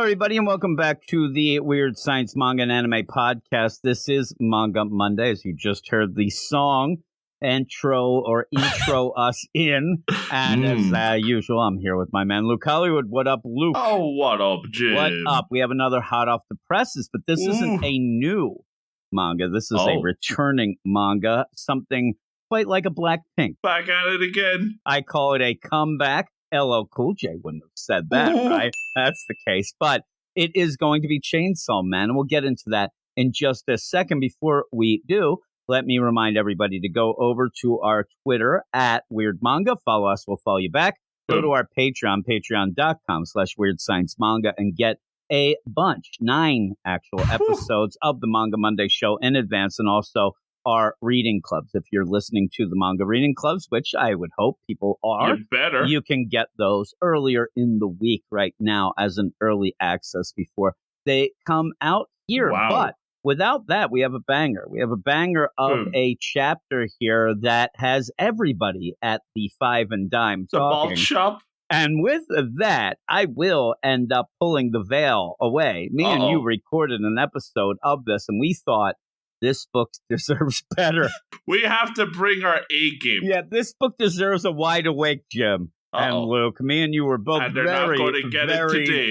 everybody, and welcome back to the Weird Science Manga and Anime Podcast. This is Manga Monday, as you just heard the song intro us in. And as usual, I'm here with my man, Luke Hollywood. What up, Luke? Oh, what up, Jim? What up? We have another hot off the presses, but this isn't a new manga. This is a returning manga, something quite like a Blackpink. Back at it again. I call it a comeback. LL Cool J wouldn't have said that, right? That's the case. But it is going to be Chainsaw Man, and we'll get into that in just a second. Before we do, let me remind everybody to go over to our Twitter at Weird Manga. Follow us, we'll follow you back. Go to our Patreon, patreon.com/WeirdScienceManga, and get a bunch, 9 actual episodes of the Manga Monday show in advance, and also our reading clubs. If you're listening to the manga reading clubs, which I would hope people are, you can get those earlier in the week right now as an early access before they come out here. Wow. But without that, we have a banger. We have a banger of a chapter here that has everybody at the Five and Dime the talking. Malt shop. And with that, I will end up pulling the veil away. Me and you recorded an episode of this, and we thought, this book deserves better. We have to bring our A game. Yeah, this book deserves a wide awake Jim and Luke. Me and you were both very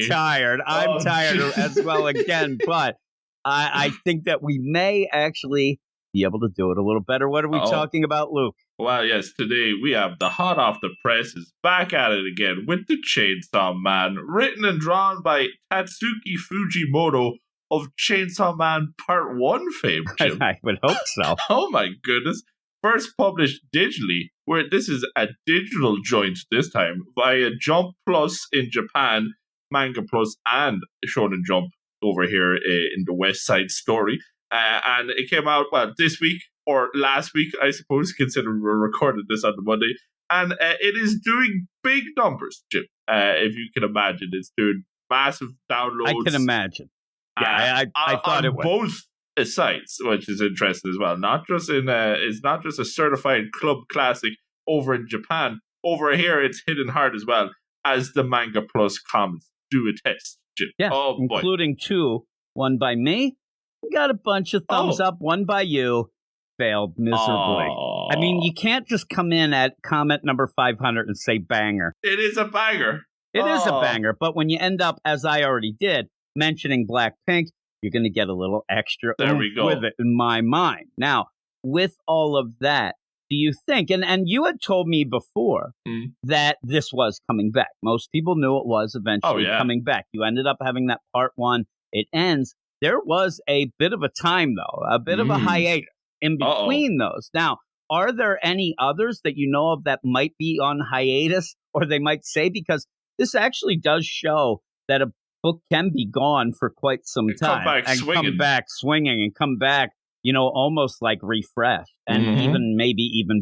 tired. I'm tired as well again, but I think that we may actually be able to do it a little better. What are we talking about, Luke? Well, yes, today we have the hot off the presses back at it again with the Chainsaw Man, written and drawn by Tatsuki Fujimoto of Chainsaw Man Part 1 fame, Jim. I would hope so. Oh my goodness. First published digitally, where this is a digital joint this time, via Jump Plus in Japan, Manga Plus, and Shonen Jump over here in the West Side Story. And it came out, this week, or last week, I suppose, considering we're recording this on the Monday. And it is doing big numbers, Jim. If you can imagine, it's doing massive downloads. I can imagine. Yeah, I thought it was both sites, which is interesting as well. Not just it's not just a certified club classic over in Japan. Over here, it's hidden hard as well, as the Manga Plus comments do attest. Jim. Yeah, including 2. One by me, got a bunch of thumbs up. One by you, failed miserably. I mean, you can't just come in at comment number 500 and say banger. It is a banger. It is a banger, but when you end up, as I already did, mentioning Blackpink, you're going to get a little extra with it in my mind. Now, with all of that, do you think, and you had told me before that this was coming back. Most people knew it was eventually coming back. You ended up having that Part 1. It ends. There was a bit of a time, though, a bit of a hiatus in between those. Now, are there any others that you know of that might be on hiatus, or they might say, because this actually does show that a book can be gone for quite some time come back swinging and come back, almost like refreshed and even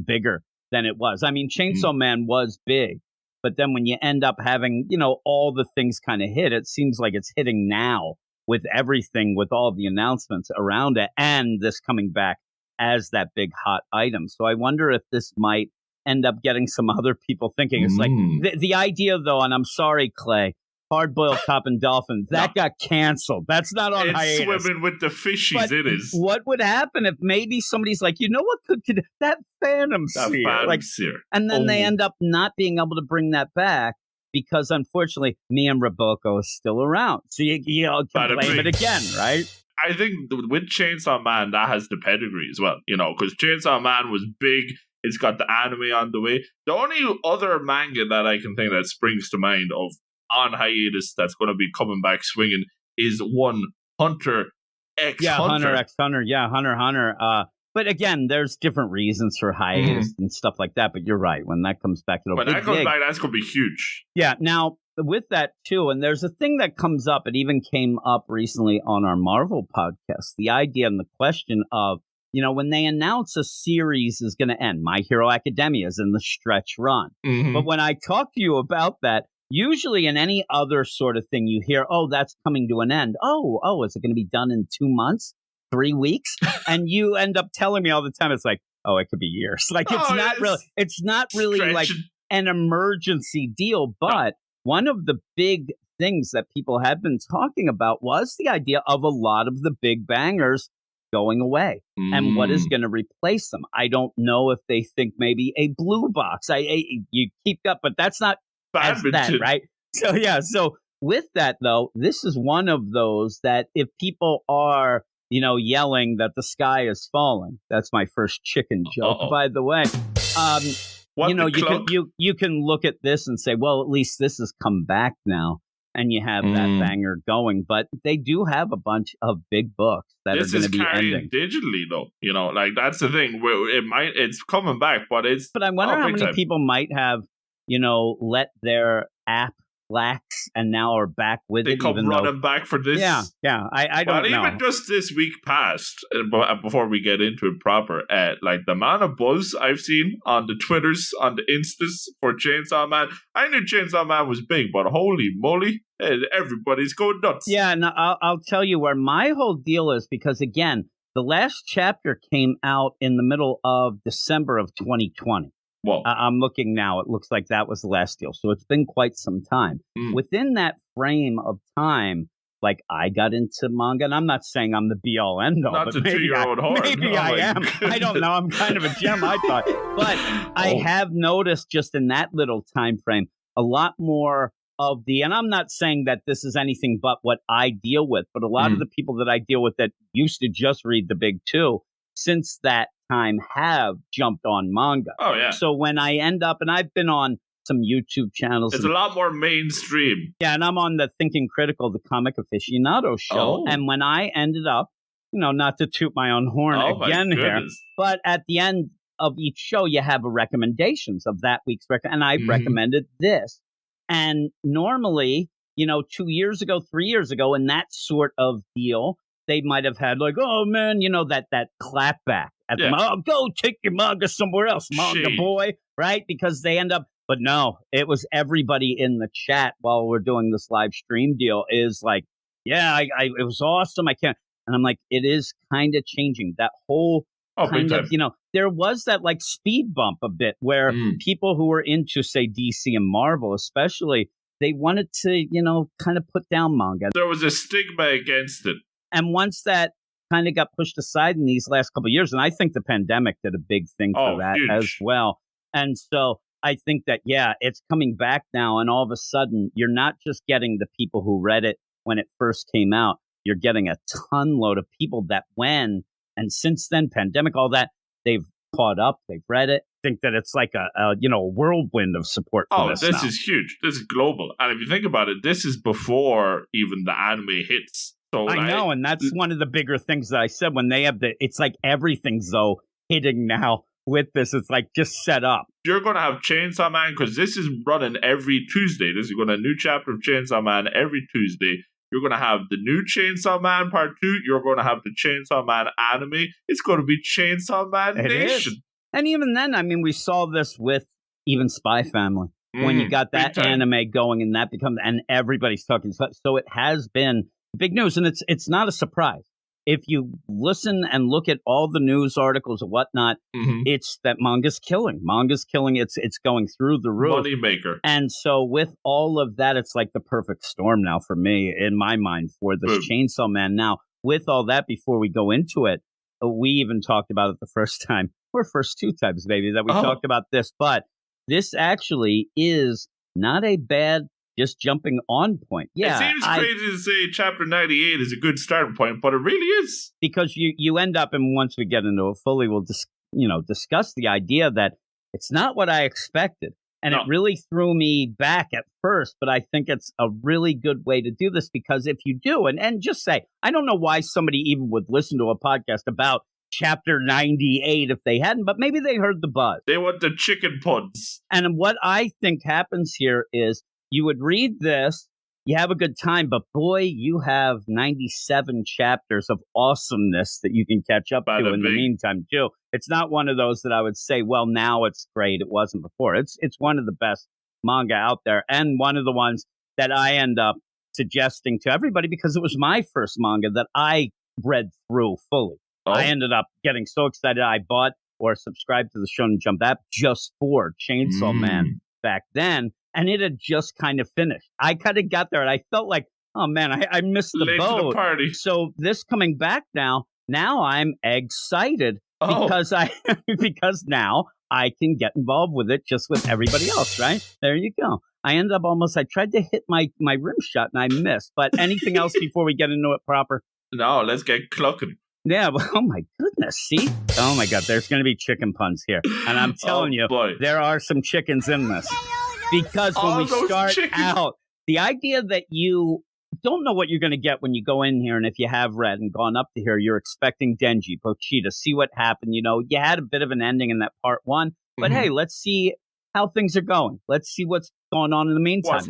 bigger than it was. I mean, Chainsaw Man was big, but then when you end up having, all the things kind of hit, it seems like it's hitting now with everything, with all the announcements around it, and this coming back as that big hot item. So I wonder if this might end up getting some other people thinking. It's like the idea, though, and I'm sorry, Clay, Hard-Boiled Cop and Dolphin, that got canceled. That's not on hiatus. It's swimming with the fishies, but it is. What would happen if maybe somebody's like, you know what could that Phantom Seer? And then they end up not being able to bring that back because, unfortunately, me and Roboco is still around. So you can blame it again, right? I think with Chainsaw Man, that has the pedigree as well, because Chainsaw Man was big. It's got the anime on the way. The only other manga that I can think that springs to mind of on hiatus that's going to be coming back swinging is one Hunter x Hunter. Hunter x Hunter. Yeah, Hunter x Hunter. But again, there's different reasons for hiatus and stuff like that. But you're right. When that comes back, when that comes back, that's going to be huge. Yeah. Now, with that, too, and there's a thing that comes up. It even came up recently on our Marvel podcast. The idea and the question of, when they announce a series is going to end, My Hero Academia is in the stretch run. But when I talk to you about that, usually in any other sort of thing, you hear, that's coming to an end. Is it going to be done in 2 months, 3 weeks? And you end up telling me all the time, it's like, it could be years. Like, it's not really like an emergency deal. But one of the big things that people have been talking about was the idea of a lot of the big bangers going away and what is going to replace them. I don't know if they think maybe a blue box. You keep up, but that's not as that, right? So yeah. So with that though, this is one of those that if people are, yelling that the sky is falling, that's my first chicken joke, by the way. You can look at this and say, well, at least this has come back now. And you have that banger going, but they do have a bunch of big books that are going to be ending digitally, though. That's the thing. Where it's coming back, but it's. But I wonder how many people might have, let their app lax and now are back with it. They come running back for this. Yeah. I don't know. Even just this week past, before we get into it proper, the amount of buzz I've seen on the Twitters, on the Instas for Chainsaw Man. I knew Chainsaw Man was big, but holy moly, everybody's going nuts. Yeah, and I'll tell you where my whole deal is, because again, the last chapter came out in the middle of December of 2020. Well, I'm looking now. It looks like that was the last deal. So it's been quite some time. Within that frame of time, I got into manga, and I'm not saying I'm the be-all, end-all. Not the 2-year-old heart. Maybe I am. I don't know. I'm kind of a gem, I thought. But I have noticed just in that little time frame a lot more of and I'm not saying that this is anything but what I deal with, but a lot of the people that I deal with that used to just read the big two, since that time have jumped on manga. Oh, yeah. So when I end up, and I've been on some YouTube channels. It's a lot more mainstream. Yeah, and I'm on the Thinking Critical, the comic aficionado show. And when I ended up, not to toot my own horn again here, but at the end of each show, you have recommendations of that week's and I recommended this. And normally, 2 years ago, 3 years ago, in that sort of deal, they might have had oh man, that clap back at them. Oh, go take your manga somewhere else, manga boy, right? Because they end up, but no, it was everybody in the chat while we're doing this live stream deal is it was awesome. I can't, and I'm like, it is kind of changing that whole kind of, there was that speed bump a bit where people who were into say DC and Marvel, especially, they wanted to, kind of put down manga. There was a stigma against it. And once that kind of got pushed aside in these last couple of years, and I think the pandemic did a big thing for that huge. as well. And so I think that, it's coming back now. And all of a sudden, you're not just getting the people who read it when it first came out. You're getting a ton load of people that and since then, pandemic, all that, they've caught up, they've read it. Think that it's like a whirlwind of support for this now. Is huge. This is global. And if you think about it, this is before even the anime hits. So I know, and that's one of the bigger things that I said when they have it's like everything's though hitting now with this. It's just set up. You're going to have Chainsaw Man because this is running every Tuesday. This is going to a new chapter of Chainsaw Man every Tuesday. You're going to have the new Chainsaw Man Part 2. You're going to have the Chainsaw Man anime. It's going to be Chainsaw Man Nation. And even then, we saw this with even Spy Family. When you got that anime going and that and everybody's talking. So it has been big news, and it's not a surprise. If you listen and look at all the news articles and whatnot, it's that manga's killing. It's going through the roof. Money maker. And so with all of that, it's like the perfect storm now for me, in my mind, for this Chainsaw Man. Now, with all that, before we go into it, we even talked about it the first time, or first two times maybe, that we talked about this. But this actually is not a bad just jumping on point. Yeah, it seems crazy to say chapter 98 is a good starting point, but it really is. Because you end up, and once we get into it fully, we'll discuss the idea that it's not what I expected. And it really threw me back at first, but I think it's a really good way to do this, because if you do, and just say, I don't know why somebody even would listen to a podcast about chapter 98 if they hadn't, but maybe they heard the buzz. They want the chicken puns. And what I think happens here is, you would read this, you have a good time, but boy, you have 97 chapters of awesomeness that you can catch up to in the meantime, too. It's not one of those that I would say, well, now it's great. It wasn't before. It's one of the best manga out there, and one of the ones that I end up suggesting to everybody because it was my first manga that I read through fully. I ended up getting so excited I bought or subscribed to the Shonen Jump app just for Chainsaw Man back then. and it had just kind of finished. I kind of got there, and I felt like, oh man, I missed the Late boat. to the party. So this coming back now I'm excited because because now I can get involved with it just with everybody else, right? There you go. I ended up I tried to hit my rim shot and I missed. But anything else before we get into it proper? No, let's get clucking. Yeah, well, oh my goodness, see? Oh my God, there's going to be chicken puns here. And I'm telling you, there are some chickens in this. Because when we start out, the idea that you don't know what you're going to get when you go in here, and if you have read and gone up to here, you're expecting Denji, Pochita, see what happened. You know, you had a bit of an ending in that part one, but hey, let's see how things are going. Let's see what's going on in the meantime.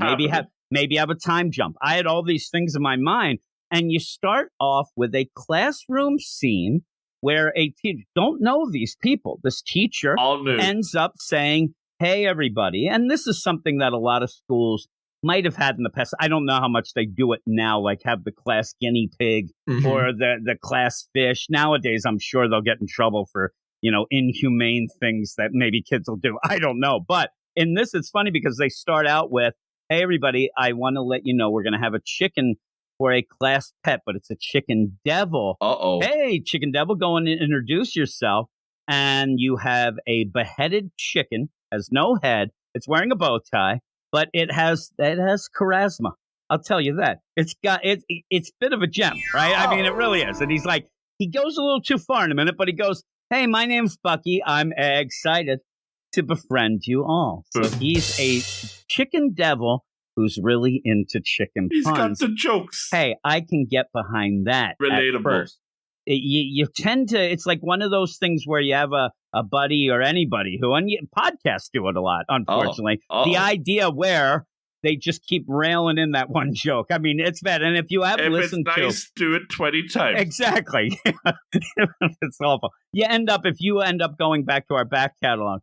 Maybe have a time jump. I had all these things in my mind, and you start off with a classroom scene where a teacher, don't know these people. This teacher ends up saying, hey, everybody, and this is something that a lot of schools might have had in the past. I don't know how much they do it now, like have the class guinea pig or the class fish. Nowadays, I'm sure they'll get in trouble for, inhumane things that maybe kids will do. I don't know. But in this, it's funny because they start out with, hey, everybody, I want to let you know we're going to have a chicken for a class pet, but it's a chicken devil. Uh-oh. Hey, chicken devil, go and introduce yourself. And you have a beheaded chicken, has no head. It's wearing a bow tie. But it has charisma. I'll tell you that. It's a bit of a gem, right? I mean, it really is. And he's like, he goes a little too far in a minute, but he goes, hey, my name's Bucky. I'm excited to befriend you all. So he's a chicken devil who's really into chicken puns. He's got the jokes. Hey, I can get behind that. Relatable. At first. You tend to, it's like one of those things where you have a buddy or anybody who, and podcasts do it a lot, unfortunately. The idea where they just keep railing in that one joke. I mean, it's bad. And if you have listened to... If it's nice, do it 20 times. Exactly. It's awful. If you end up going back to our back catalog,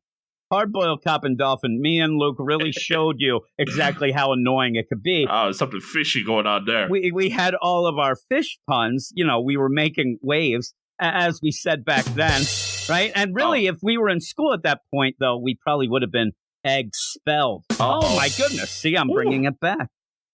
Hard-Boiled Cop and Dolphin, me and Luke really showed you exactly how annoying it could be. Oh, something fishy going on there. We had all of our fish puns. We were making waves, as we said back then, right? And really, if we were in school at that point, though, we probably would have been expelled. Oh, my goodness. See, I'm bringing it back.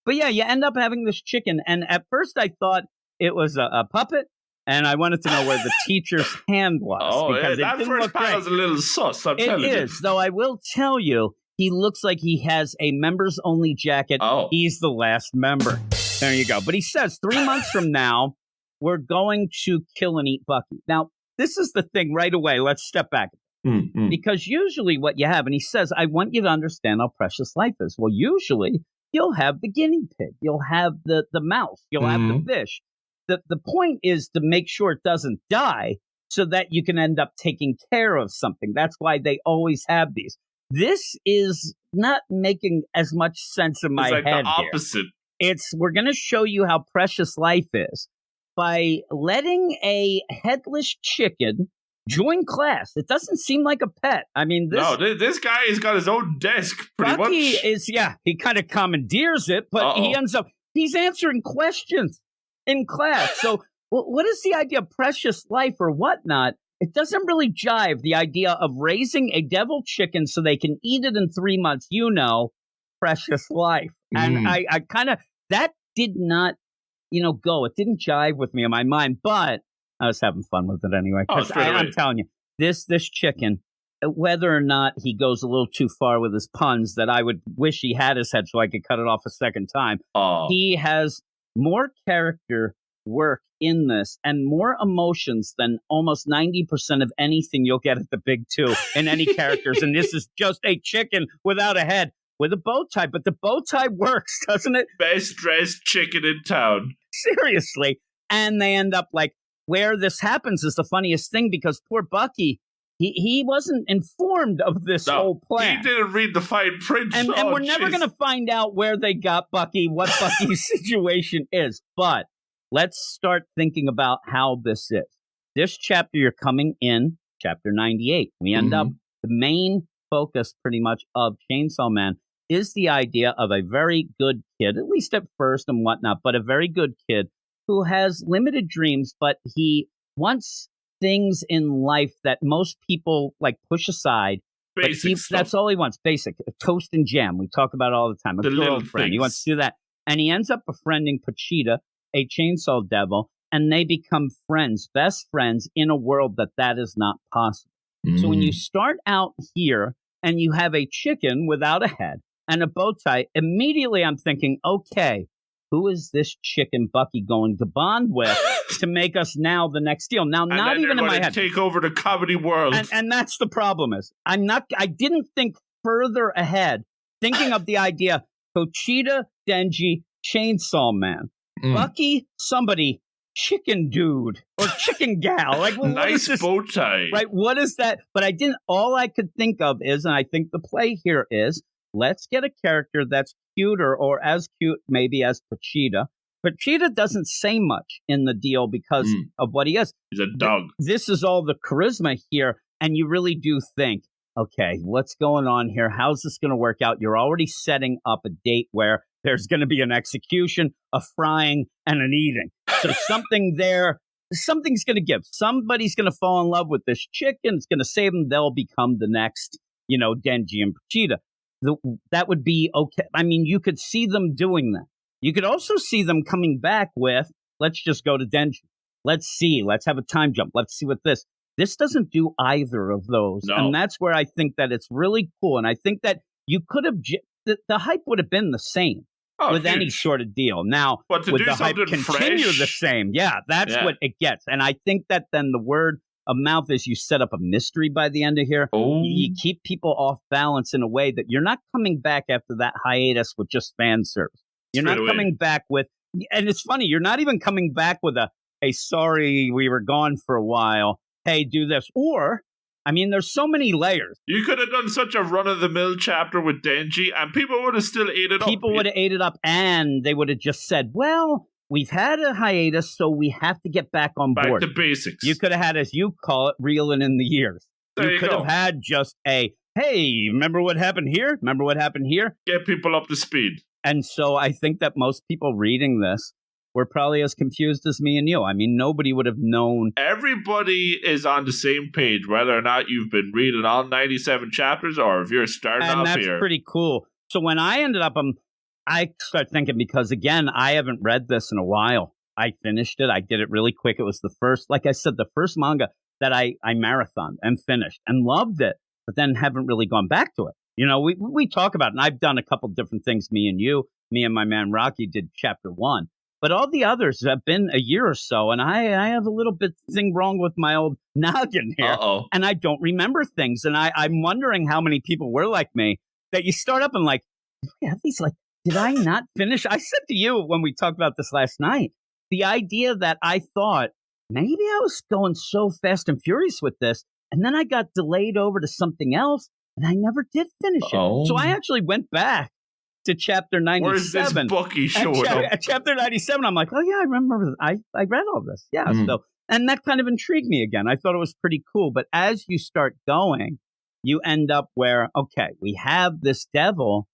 But yeah, you end up having this chicken. And at first, I thought it was a puppet. And I wanted to know where the teacher's hand was. Because that first panel's a little sus, I'm telling you. It is, though I will tell you, he looks like he has a members-only jacket. He's the last member. There you go. But he says 3 months from now, we're going to kill and eat Bucky. Now, this is the thing right away. Let's step back. Because usually what you have, and he says, I want you to understand how precious life is. Well, usually you'll have the guinea pig. You'll have the mouse. You'll have the fish. The point is to make sure it doesn't die so that you can end up taking care of something. That's why they always have these. This is not making as much sense in my head. It's like the opposite. We're going to show you how precious life is by letting a headless chicken join class. It doesn't seem like a pet. I mean, this guy has got his own desk pretty much. He kind of commandeers it, but he's answering questions in class. So what is the idea of precious life or whatnot? It doesn't really jive, the idea of raising a devil chicken so they can eat it in 3 months. Precious life. And I kind of, that did not, go. It didn't jive with me in my mind, but I was having fun with it anyway. Because I'm telling you, this chicken, whether or not he goes a little too far with his puns that I would wish he had his head so I could cut it off a second time. He has more character work in this and more emotions than almost 90% of anything you'll get at the big two in any characters. And this is just a chicken without a head with a bow tie. But the bow tie works, doesn't it? Best dressed chicken in town. Seriously. And they end up like where this happens is the funniest thing because poor Bucky, he wasn't informed of this whole plan. He didn't read the fine print. And we're never going to find out where they got Bucky, what Bucky's situation is. But let's start thinking about how this is. This chapter, you're coming in, chapter 98. We end up, the main focus pretty much of Chainsaw Man is the idea of a very good kid, at least at first and whatnot, but a very good kid who has limited dreams, but he wants things in life that most people like push aside. Basic stuff. That's all he wants. Basic. Toast and jam. We talk about it all the time. A girlfriend. He wants to do that. And he ends up befriending Pochita, a chainsaw devil, and they become friends, best friends, in a world that is not possible. So when you start out here and you have a chicken without a head and a bow tie, immediately I'm thinking, okay, who is this chicken Bucky going to bond with to make us now the next deal? Now, not even in my head. Take over the comedy world. And that's the problem is I didn't think further ahead, thinking of the idea, Pochita, Denji, Chainsaw Man, Bucky, somebody, chicken dude or chicken gal. Like, well, nice bow tie. Right? What is that? But all I could think of is, and I think the play here is, let's get a character that's cuter or as cute maybe as Pochita. Pochita doesn't say much in the deal because of what he is. He's a dog. This is all the charisma here. And you really do think, okay, what's going on here? How's this going to work out? You're already setting up a date where there's going to be an execution, a frying, and an eating. So something there, something's going to give. Somebody's going to fall in love with this chicken. It's going to save them. They'll become the next, Denji and Pochita. That would be okay. I mean, you could see them doing that. You could also see them coming back with, let's just go to Denji. Let's see. Let's have a time jump. Let's see what this. This doesn't do either of those. No. And that's where I think that it's really cool. And I think that you could have, the hype would have been the same with any sort of deal. Now, but to would do the hype continue fresh? The same? Yeah, that's what it gets. And I think that then the word of mouth is you set up a mystery by the end of here. Oh. You keep people off balance in a way that you're not coming back after that hiatus with just fan service. You're not coming back with, and it's funny, you're not even coming back with a, hey, sorry, we were gone for a while. Hey, do this. Or, I mean, there's so many layers. You could have done such a run-of-the-mill chapter with Denji, and people would have still ate it up. People would have ate it up, and they would have just said, well, we've had a hiatus, so we have to get back on board. Back to basics. You could have had, as you call it, reeling in the years. You could have had just a, hey, remember what happened here? Remember what happened here? Get people up to speed. And so I think that most people reading this were probably as confused as me and you. I mean, nobody would have known. Everybody is on the same page, whether or not you've been reading all 97 chapters or if you're starting off here. And that's pretty cool. So when I ended up, I start thinking, because again, I haven't read this in a while. I finished it. I did it really quick. It was the first, like I said, the first manga that I marathoned and finished and loved it, but then haven't really gone back to it. We talk about it, and I've done a couple different things. Me and my man Rocky did chapter 1. But all the others have been a year or so, and I have a little bit thing wrong with my old noggin here. And I don't remember things. And I'm wondering how many people were like me, that you start up and like, yeah, these like, did I not finish? I said to you when we talked about this last night, the idea that I thought maybe I was going so fast and furious with this, and then I got delayed over to something else, and I never did finish it. So I actually went back to chapter 97. Where's this Bucky showing up? At chapter 97, I'm like, oh yeah, I remember. I read all this. Yeah. So, and that kind of intrigued me again. I thought it was pretty cool. But as you start going, you end up where, okay, we have this devil.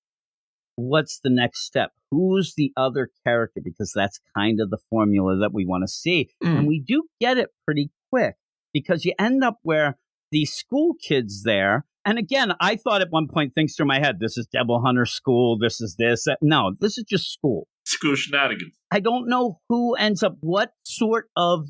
What's the next step? Who's the other character? Because that's kind of the formula that we want to see. And we do get it pretty quick, because you end up where the school kids there. And again, I thought at one point, things through my head, this is Devil Hunter School, this is this. No, this is just school. School shenanigans. I don't know who ends up, what sort of,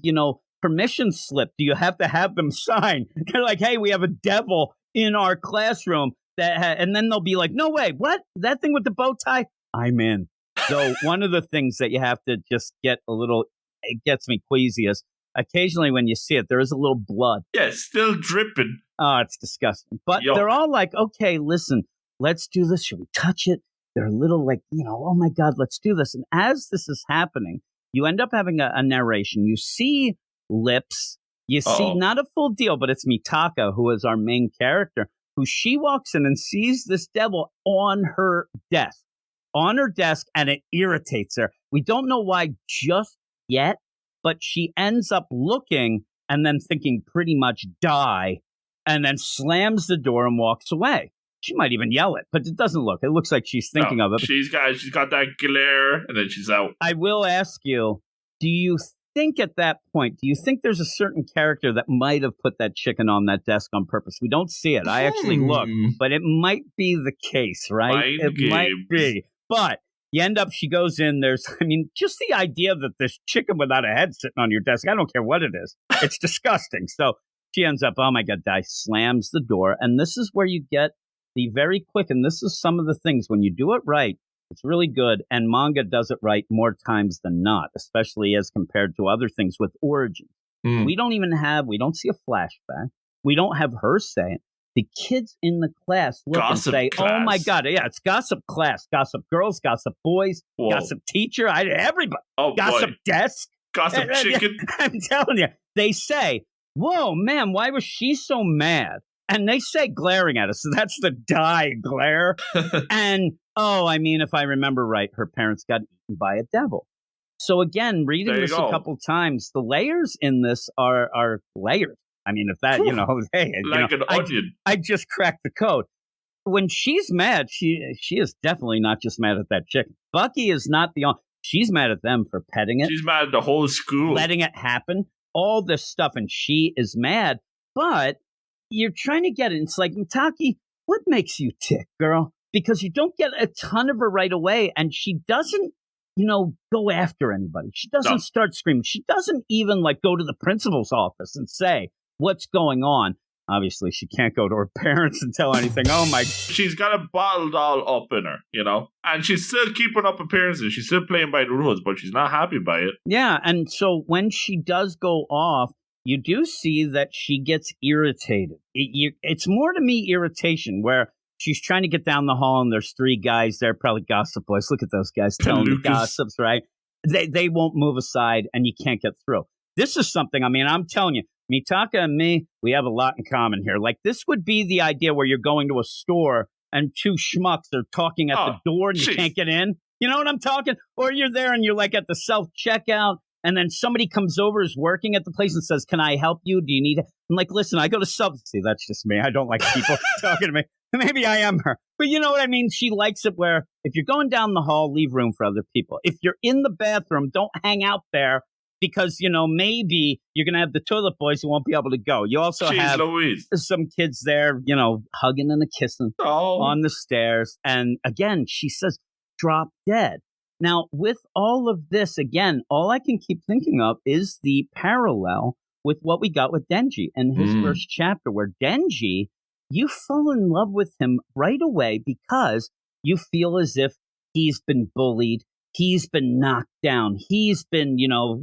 permission slip do you have to have them sign? They're like, hey, we have a devil in our classroom. And then they'll be like, no way, what? That thing with the bow tie? I'm in. So one of the things that you have to just get a little, it gets me queasy, is occasionally when you see it, there is a little blood. Yeah, it's still dripping. Oh, it's disgusting. But they're all like, okay, listen, let's do this. Should we touch it? They're a little like, oh my God, let's do this. And as this is happening, you end up having a narration. You see lips. You see not a full deal, but it's Mitaka, who is our main character, who she walks in and sees this devil on her desk. And it irritates her. We don't know why just yet, but she ends up looking and then thinking pretty much die, and then slams the door and walks away. She might even yell it, but it doesn't look. It looks like she's thinking of it. She's got that glare, and then she's out. I will ask you, do you think at that point, do you think there's a certain character that might have put that chicken on that desk on purpose? We don't see it. I actually looked, but it might be the case, right? Might be. But you end up, she goes in, just the idea that this chicken without a head sitting on your desk, I don't care what it is. It's disgusting. So she ends up, oh my God, slams the door. And this is where you get the very quick, and this is some of the things, when you do it right, it's really good, and manga does it right more times than not, especially as compared to other things with origin. We don't see a flashback. We don't have her say it. The kids in the class look and say, oh my God, yeah, it's gossip class, gossip girls, gossip boys, gossip teacher, everybody, gossip desk. Gossip chicken. I'm telling you, they say, whoa, man, why was she so mad? And they say glaring at us, so that's the glare. And if I remember right, her parents got eaten by a devil. So again, reading this a couple times, the layers in this are layers. I mean, if that, hey, an onion. I just cracked the code. When she's mad, she is definitely not just mad at that chicken. Bucky is not the only. She's mad at them for petting it. She's mad at the whole school, letting it happen. All this stuff, and she is mad. But you're trying to get it. It's like, Mitaki, what makes you tick, girl? Because you don't get a ton of her right away, and she doesn't, go after anybody. She doesn't start screaming. She doesn't even go to the principal's office and say what's going on. Obviously, she can't go to her parents and tell anything. Oh my! She's got a bottled all up in her, and she's still keeping up appearances. She's still playing by the rules, but she's not happy by it. Yeah, and so when she does go off, you do see that she gets irritated. It's more to me irritation, where she's trying to get down the hall, and there's three guys there, probably gossip boys. Look at those guys telling the gossips, right? They won't move aside, and you can't get through. This is something, I'm telling you, Mitaka and me, we have a lot in common here. This would be the idea where you're going to a store, and two schmucks are talking at the door, and you can't get in. You know what I'm talking? Or you're there, and you're at the self-checkout, and then somebody comes over, is working at the place, and says, can I help you? Do you need it? I'm like, listen, I go to See, that's just me. I don't like people talking to me. Maybe I am her. But you know what I mean? She likes it where if you're going down the hall, leave room for other people. If you're in the bathroom, don't hang out there because, maybe you're going to have the toilet boys who won't be able to go. You also have some kids there, hugging and kissing on the stairs. And again, she says, drop dead. Now, with all of this, again, all I can keep thinking of is the parallel with what we got with Denji in his first chapter, where Denji, you fall in love with him right away because you feel as if he's been bullied, he's been knocked down, he's been,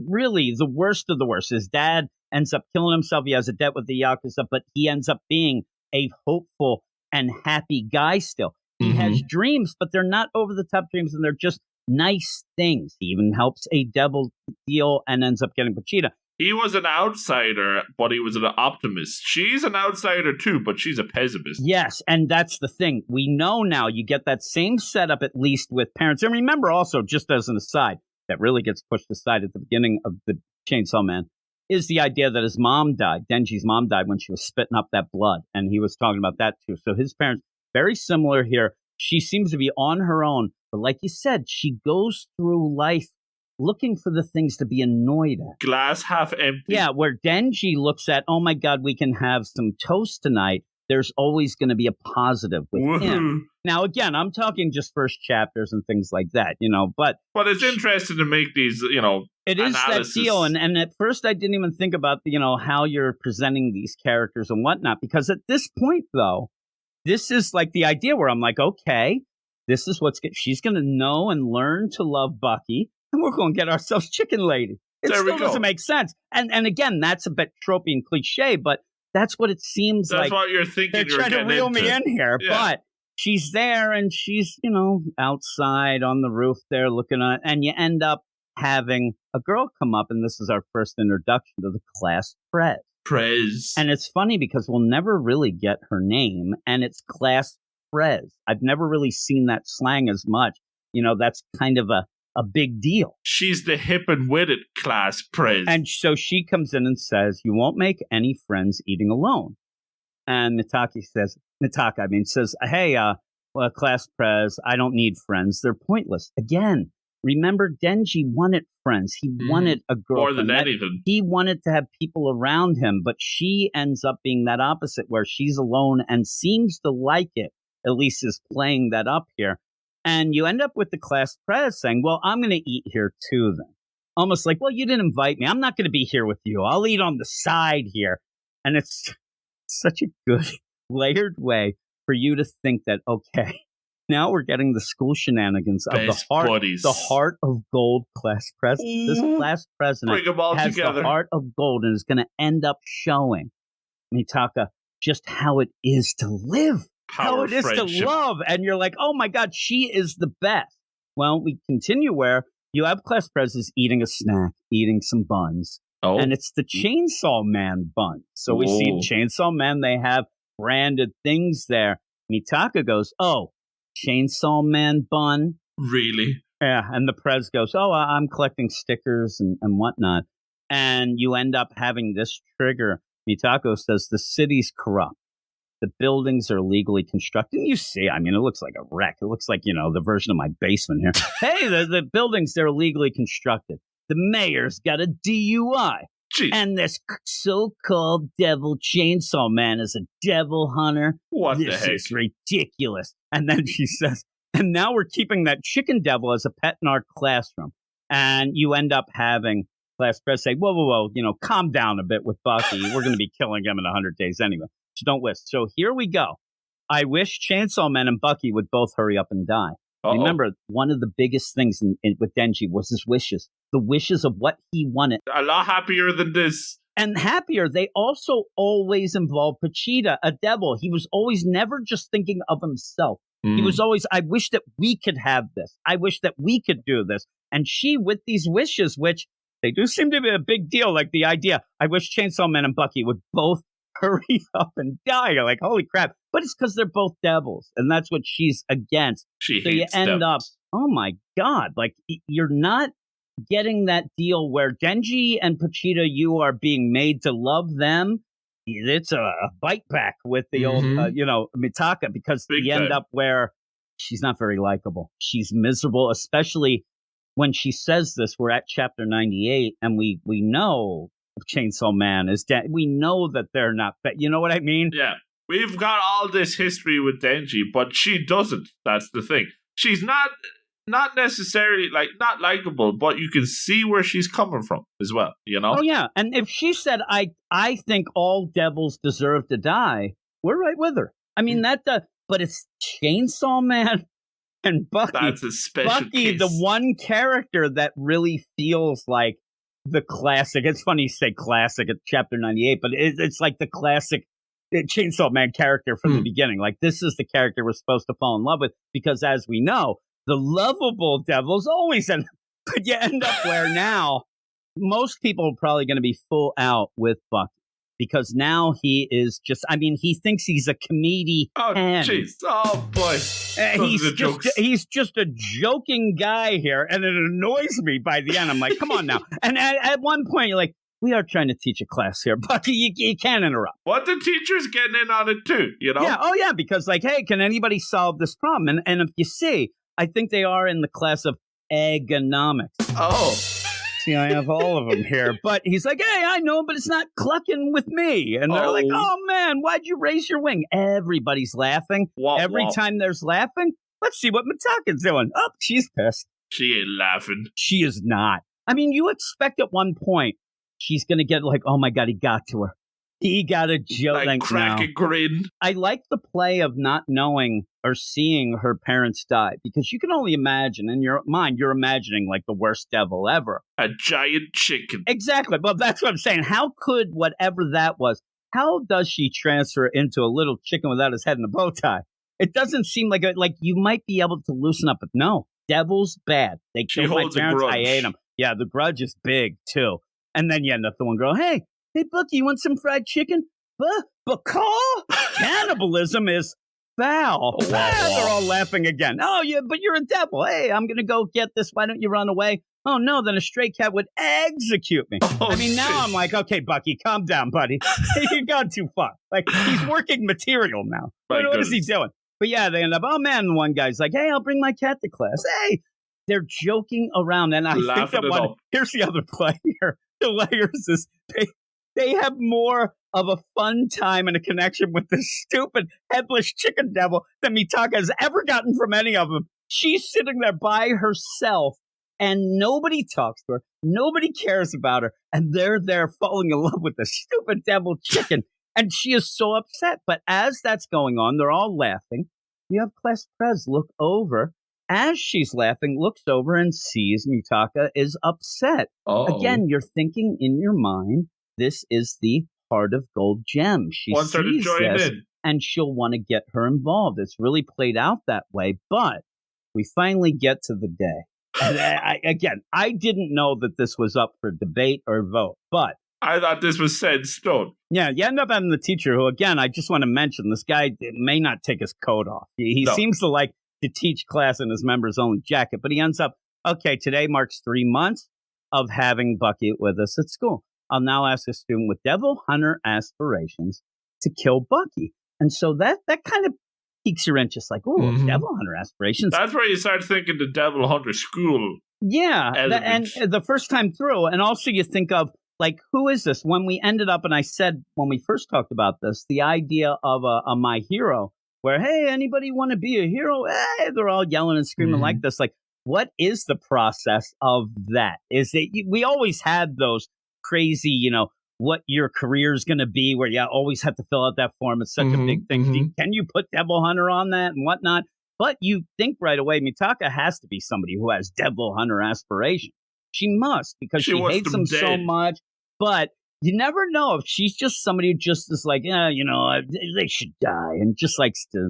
really the worst of the worst. His dad ends up killing himself. He has a debt with the Yakuza, but he ends up being a hopeful and happy guy still. He has dreams, but they're not over-the-top dreams, and they're just nice things. He even helps a devil deal and ends up getting Pachita. He was an outsider, but he was an optimist. She's an outsider too, but she's a pessimist. Yes, and that's the thing. We know now you get that same setup at least with parents. And remember also, just as an aside, that really gets pushed aside at the beginning of the Chainsaw Man, is the idea that his mom died. Denji's mom died when she was spitting up that blood. And he was talking about that too. So his parents, very similar here. She seems to be on her own. But like you said, she goes through life looking for the things to be annoyed at. Glass half empty. Yeah, where Denji looks at, oh my God, we can have some toast tonight. There's always going to be a positive with him. Now, again, I'm talking just first chapters and things like that, but it's interesting to make these, it is analysis. That deal. And at first I didn't even think about, how you're presenting these characters and whatnot, because at this point, though, this is like the idea where I'm like, okay, this is she's going to know and learn to love Bucky. And we're going to get ourselves Chicken Lady. It still doesn't make sense. And again, that's a bit tropey and cliche, but that's what it seems like. That's what you're thinking. They're trying to reel me in here. Yeah. But she's there and she's, outside on the roof there looking at, and you end up having a girl come up, and this is our first introduction to the class Prez. And it's funny because we'll never really get her name, and it's class Prez. I've never really seen that slang as much. That's kind of a big deal. She's the hip and with it class Prez. And so she comes in and says, you won't make any friends eating alone. And Mitaka says, hey, class Prez, I don't need friends. They're pointless. Again, remember, Denji wanted friends. He wanted a girlfriend. More than anything. He wanted to have people around him, but she ends up being that opposite, where she's alone and seems to like it. At least is playing that up here. And you end up with the class pres saying, well, I'm going to eat here too then. Almost like, well, you didn't invite me. I'm not going to be here with you. I'll eat on the side here. And it's such a good layered way for you to think that, okay, now we're getting the school shenanigans of the heart of gold class president. This class president has together. The heart of gold and is going to end up showing Mitaka just how it is to live, how it is to love. And you're like, oh my God, she is the best. Well, we continue where you have class presidents eating a snack, eating some buns. Oh. And it's the Chainsaw Man bun. So we see Chainsaw Man. They have branded things there. Mitaka goes, oh, Chainsaw Man bun? Really? Yeah. And the prez goes, oh, I'm collecting stickers and whatnot. And you end up having this trigger. Mitaka says, the city's corrupt. The buildings are illegally constructed. And you see, I mean, it looks like a wreck. It looks like, the version of my basement here. Hey, the buildings, they're illegally constructed. The mayor's got a DUI. Jeez. And this so-called devil Chainsaw Man is a devil hunter. What the heck? This is ridiculous. And then she says, and now we're keeping that chicken devil as a pet in our classroom. And you end up having class press say, whoa, calm down a bit with Bucky. We're going to be killing him in 100 days anyway. So don't wish. So here we go. I wish Chainsaw Man and Bucky would both hurry up and die. Uh-oh. Remember, one of the biggest things with Denji was his wishes. The wishes of what he wanted. A lot happier than this. And happier, they also always involved Pachita, a devil. He was always never just thinking of himself. He was always, I wish that we could have this. I wish that we could do this. And she, with these wishes, which they do seem to be a big deal, like the idea, I wish Chainsaw Man and Bucky would both hurry up and die. You're like, holy crap. But it's because they're both devils. And that's what she's against. So you end up, oh my God, like you're not getting that deal where Denji and Pachita, you are being made to love them. It's a bite back with the old, Mitaka, because you end up where she's not very likable. She's miserable, especially when she says this. We're at chapter 98, and we know Chainsaw Man is dead. We know that they're not. You know what I mean? Yeah. We've got all this history with Denji, but she doesn't. That's the thing. She's not necessarily not likable, but you can see where she's coming from as well, Oh yeah. And if she said, I think all devils deserve to die, we're right with her. I mean, but it's Chainsaw Man and Bucky. That's a special Bucky, case. the one character that really feels like the classic. It's funny you say classic at chapter 98, but it's like the classic Chainsaw Man character from the beginning. Like, this is the character we're supposed to fall in love with, because as we know, the lovable devil's always in. But you end up where now most people are probably going to be full out with Bucky, because now he is just, he thinks he's a comedian. Oh, jeez. Oh, boy. He's just a joking guy here, and it annoys me by the end. I'm like, come on now. And at one point, you're like, we are trying to teach a class here, Bucky. You can't interrupt. But the teacher's getting in on it too, Yeah, oh yeah, because hey, can anybody solve this problem? And if you see, I think they are in the class of egonomics. Oh. See, I have all of them here. But he's like, hey, I know, but it's not clucking with me. And they're like, oh, man, why'd you raise your wing? Everybody's laughing. Every time there's laughing, let's see what Mitaka's doing. Oh, she's pissed. She ain't laughing. She is not. You expect at one point she's going to get like, oh, my God, he got to her. He got a joke. Like crack a grin. I like the play of not knowing or seeing her parents die, because you can only imagine in your mind, you're imagining like the worst devil ever. A giant chicken. Exactly. Well, that's what I'm saying. How could whatever that was, how does she transfer into a little chicken without his head and a bow tie? It doesn't seem like you might be able to loosen up, but no, devil's bad. They killed my parents. I ate them. Yeah, the grudge is big too. And then you end up the one girl, hey, Bucky, you want some fried chicken? But cannibalism is foul. They're all laughing again. Oh, yeah, but you're a devil. Hey, I'm going to go get this. Why don't you run away? Oh, no, then a stray cat would execute me. Now I'm like, okay, Bucky, calm down, buddy. You've gone too far. Like, he's working material now. What is he doing? But yeah, they end up, oh, man, one guy's like, hey, I'll bring my cat to class. Hey, they're joking around. And I think that here's the other play here. The layers is they have more of a fun time and a connection with this stupid headless chicken devil than Mitaka has ever gotten from any of them. She's sitting there by herself, and nobody talks to her. Nobody cares about her. And they're there falling in love with the stupid devil chicken. And she is so upset. But as that's going on, they're all laughing. You have Class Prez look over. As she's laughing, looks over and sees Mitaka is upset. Uh-oh. Again, you're thinking in your mind, this is the Heart of Gold gem. She wants her to join in. And she'll want to get her involved. It's really played out that way. But we finally get to the day. And I didn't know that this was up for debate or vote, but I thought this was set in stone. Yeah, you end up having the teacher who, again, I just want to mention, this guy may not take his coat off. He seems to like to teach class in his members-only jacket, but he ends up, okay, today marks 3 months of having Bucky with us at school. I'll now ask a student with Devil Hunter aspirations to kill Bucky. And so that kind of piques your interest, like, Devil Hunter aspirations. That's where you start thinking the Devil Hunter school. Yeah, and the first time through, and also you think of, like, who is this? When we ended up, and I said when we first talked about this, the idea of a My Hero, where, hey, anybody want to be a hero? Hey, they're all yelling and screaming like this. Like, what is the process of that? Is it, we always had those crazy, what your career is going to be, where you always have to fill out that form. It's such a big thing. Can you put Devil Hunter on that and whatnot? But you think right away, Mitaka has to be somebody who has Devil Hunter aspiration. She must, because she hates him so much. But you never know if she's just somebody who just is like, they should die, and just likes to,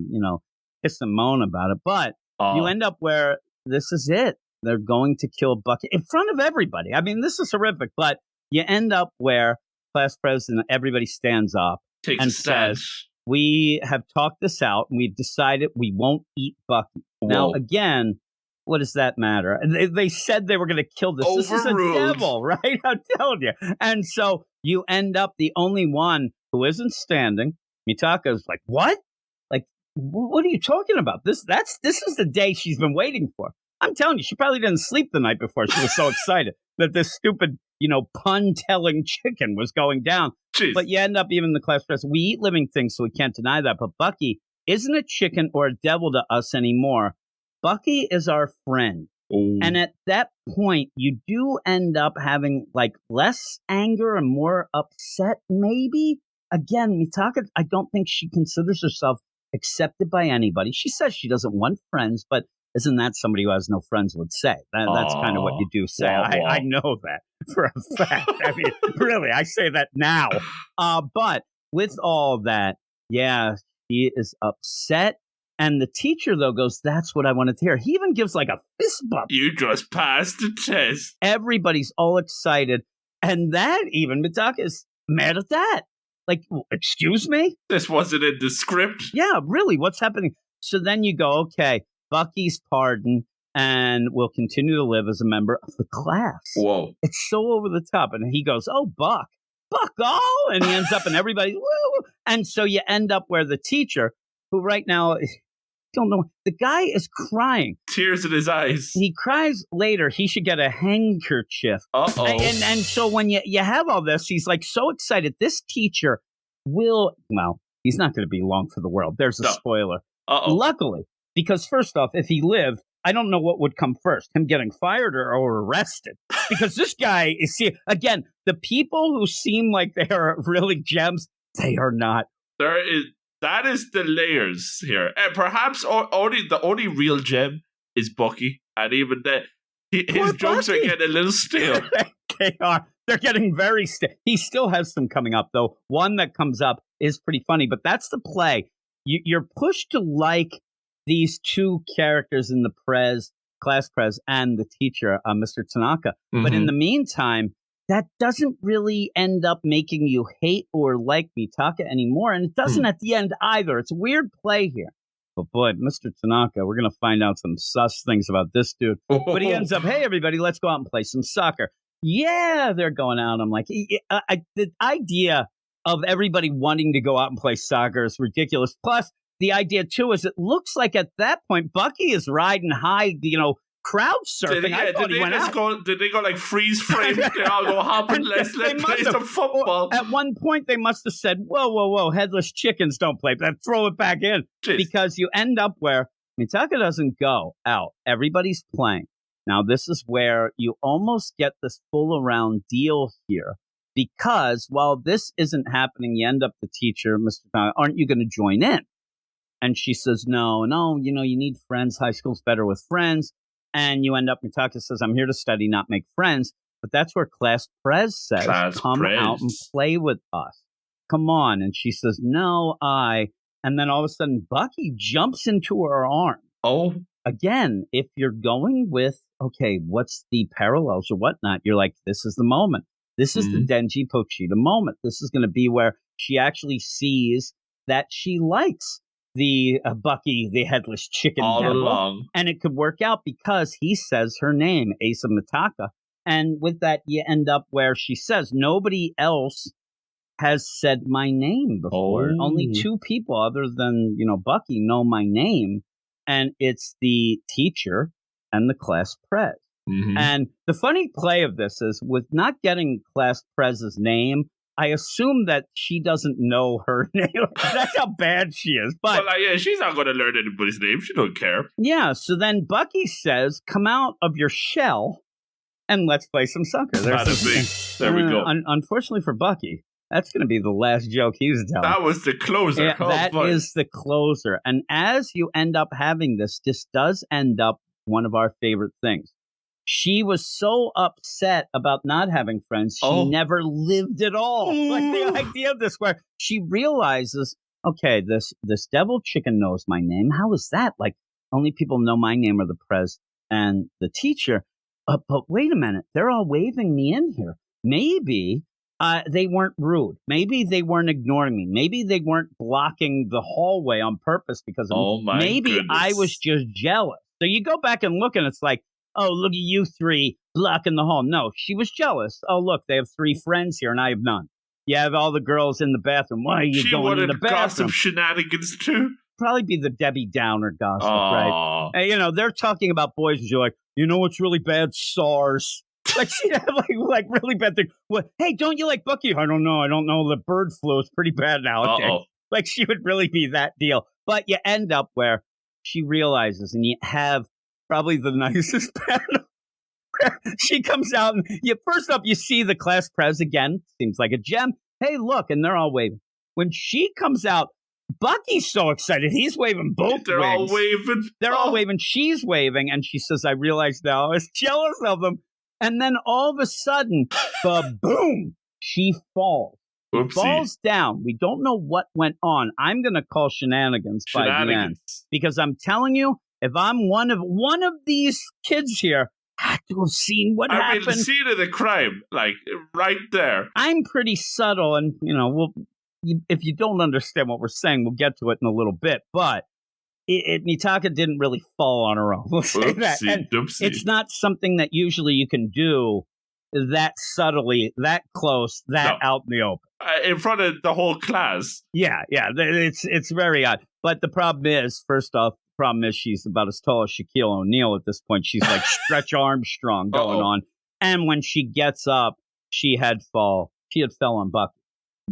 piss and moan about it. But you end up where this is it. They're going to kill Bucky in front of everybody. I mean, this is horrific, but you end up where class president, everybody stands up and says, we have talked this out, and we've decided we won't eat Bucky. Whoa. Now, again, what does that matter? They said they were going to kill this. Overruled. This is a devil, right? I'm telling you. And so you end up the only one who isn't standing. Mitaka's like, what? Like, what are you talking about? This is the day she's been waiting for. I'm telling you, she probably didn't sleep the night before. She was so excited that this stupid, pun-telling chicken was going down. Jeez. But you end up, even in the class press, we eat living things, so we can't deny that. But Bucky isn't a chicken or a devil to us anymore. Bucky is our friend. Ooh. And at that point, you do end up having, like, less anger and more upset, maybe. Again, Mitaka, I don't think she considers herself accepted by anybody. She says she doesn't want friends, but isn't that somebody who has no friends would say? That's kind of what you do say. I know that for a fact. I mean, really, I say that now. But with all that, yeah, she is upset. And the teacher, though, goes, that's what I wanted to hear. He even gives like a fist bump. You just passed the test. Everybody's all excited. And that even, Mitaka is mad at that. Like, excuse me? This wasn't in the script. Yeah, really, what's happening? So then you go, okay, Bucky's pardoned and will continue to live as a member of the class. Whoa. It's so over the top. And he goes, oh, Buck, oh! And he ends up and everybody's, woo! And so you end up where the teacher, who right now, don't know, the guy is crying. Tears in his eyes. He cries later. He should get a handkerchief. Uh-oh. And so when you have all this, he's like so excited. This teacher will, well, he's not going to be long for the world. There's a spoiler. Uh-oh. Luckily, because first off, if he lived, I don't know what would come first, him getting fired or arrested. Because this guy is, see, again, the people who seem like they are really gems, they are not. That is the layers here. And perhaps the only real gem is Bucky. And even then, his jokes are getting a little stale. They are. They're getting very stale. He still has some coming up, though. One that comes up is pretty funny, but that's the play. You're pushed to like these two characters in the class prez, and the teacher, Mr. Tanaka. Mm-hmm. But in the meantime, that doesn't really end up making you hate or like Mitaka anymore. And it doesn't at the end either. It's a weird play here. But boy, Mr. Tanaka, we're going to find out some sus things about this dude. But he ends up, hey, everybody, let's go out and play some soccer. Yeah, they're going out. I'm like, the idea of everybody wanting to go out and play soccer is ridiculous. Plus, the idea, too, is it looks like at that point, Bucky is riding high, crowd surfing. I thought he went out. Did they go like freeze frame? They all go hopping. Let's play some football. At one point, they must have said, "Whoa! Headless chickens don't play." Then throw it back in. Jeez. Because you end up where Mitaka doesn't go out. Everybody's playing. Now, this is where you almost get this full around deal here. Because while this isn't happening, you end up the teacher, Mr. Mitaka, aren't you going to join in? And she says, no, you need friends. High school's better with friends. And you end up, Mitaka says, I'm here to study, not make friends. But that's where Class Prez says, come out and play with us. Come on. And she says, no, And then all of a sudden, Bucky jumps into her arm. Oh. Again, if you're going with, okay, what's the parallels or whatnot, you're like, this is the moment. This is the Denji Pochita moment. This is going to be where she actually sees that she likes the Bucky, the headless chicken all devil, along. And it could work out because he says her name, Asa Mitaka. And with that, you end up where she says, nobody else has said my name before. Only two people other than, Bucky know my name. And it's the teacher and the class prez. And the funny play of this is with not getting Class Prez's name, I assume that she doesn't know her name. That's how bad she is. But she's not going to learn anybody's name. She don't care. Yeah. So then Bucky says, come out of your shell and let's play some soccer. There we go. Unfortunately for Bucky, that's going to be the last joke he's telling. That was the closer. Yeah, that is the closer. And as you end up having this does end up one of our favorite things. She was so upset about not having friends, she never lived at all. Like the idea of this, where she realizes, okay, this devil chicken knows my name. How is that? Like, only people know my name are the prez and the teacher. But wait a minute, they're all waving me in here. Maybe they weren't rude. Maybe they weren't ignoring me. Maybe they weren't blocking the hallway on purpose because of me. Maybe goodness. I was just jealous. So you go back and look, and it's like, oh, look at you three blocking the hall. No, she was jealous. Oh, look, they have three friends here, and I have none. You have all the girls in the bathroom. Why are you going in the bathroom? Gossip shenanigans, too. Probably be the Debbie Downer gossip, right? And, they're talking about boys, and you're like, you know what's really bad? SARS. Like, she'd have, like really bad thing. What? Hey, don't you like Bucky? I don't know. The bird flu is pretty bad nowadays. Like, she would really be that deal. But you end up where she realizes, and you have probably the nicest panel. She comes out, and first up, you see the class prez again. Seems like a gem. Hey, look, and they're all waving. When she comes out, Bucky's so excited. He's waving both They're all waving. They're all waving. She's waving, and she says, I realize now I was jealous of them. And then all of a sudden, boom, she falls. Oopsie. Falls down. We don't know what went on. I'm going to call shenanigans by the end. Because I'm telling you, if I'm one of these kids here, I had to have seen what happened. The scene of the crime, like right there. I'm pretty subtle, and if you don't understand what we're saying, we'll get to it in a little bit. But Mitaka didn't really fall on her own. We'll say that. And it's not something that usually you can do that subtly, that close, out in the open. In front of the whole class. Yeah. It's very odd. But the problem is, first off, she's about as tall as Shaquille O'Neal at this point. She's like Stretch Armstrong going on. And when she gets up, she had fell on Bucky.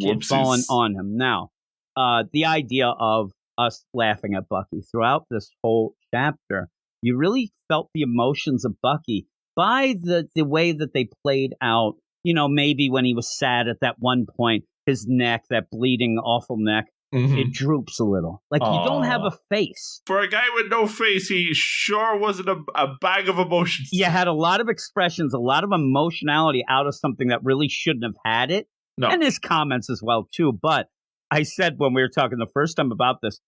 She had fallen on him. Now, the idea of us laughing at Bucky throughout this whole chapter, you really felt the emotions of Bucky by the way that they played out. Maybe when he was sad at that one point, his neck, that bleeding, awful neck, it droops a little. Like, you don't have a face. For a guy with no face, he sure wasn't a bag of emotions. You had a lot of expressions, a lot of emotionality out of something that really shouldn't have had it. No. And his comments as well, too. But I said when we were talking the first time about this,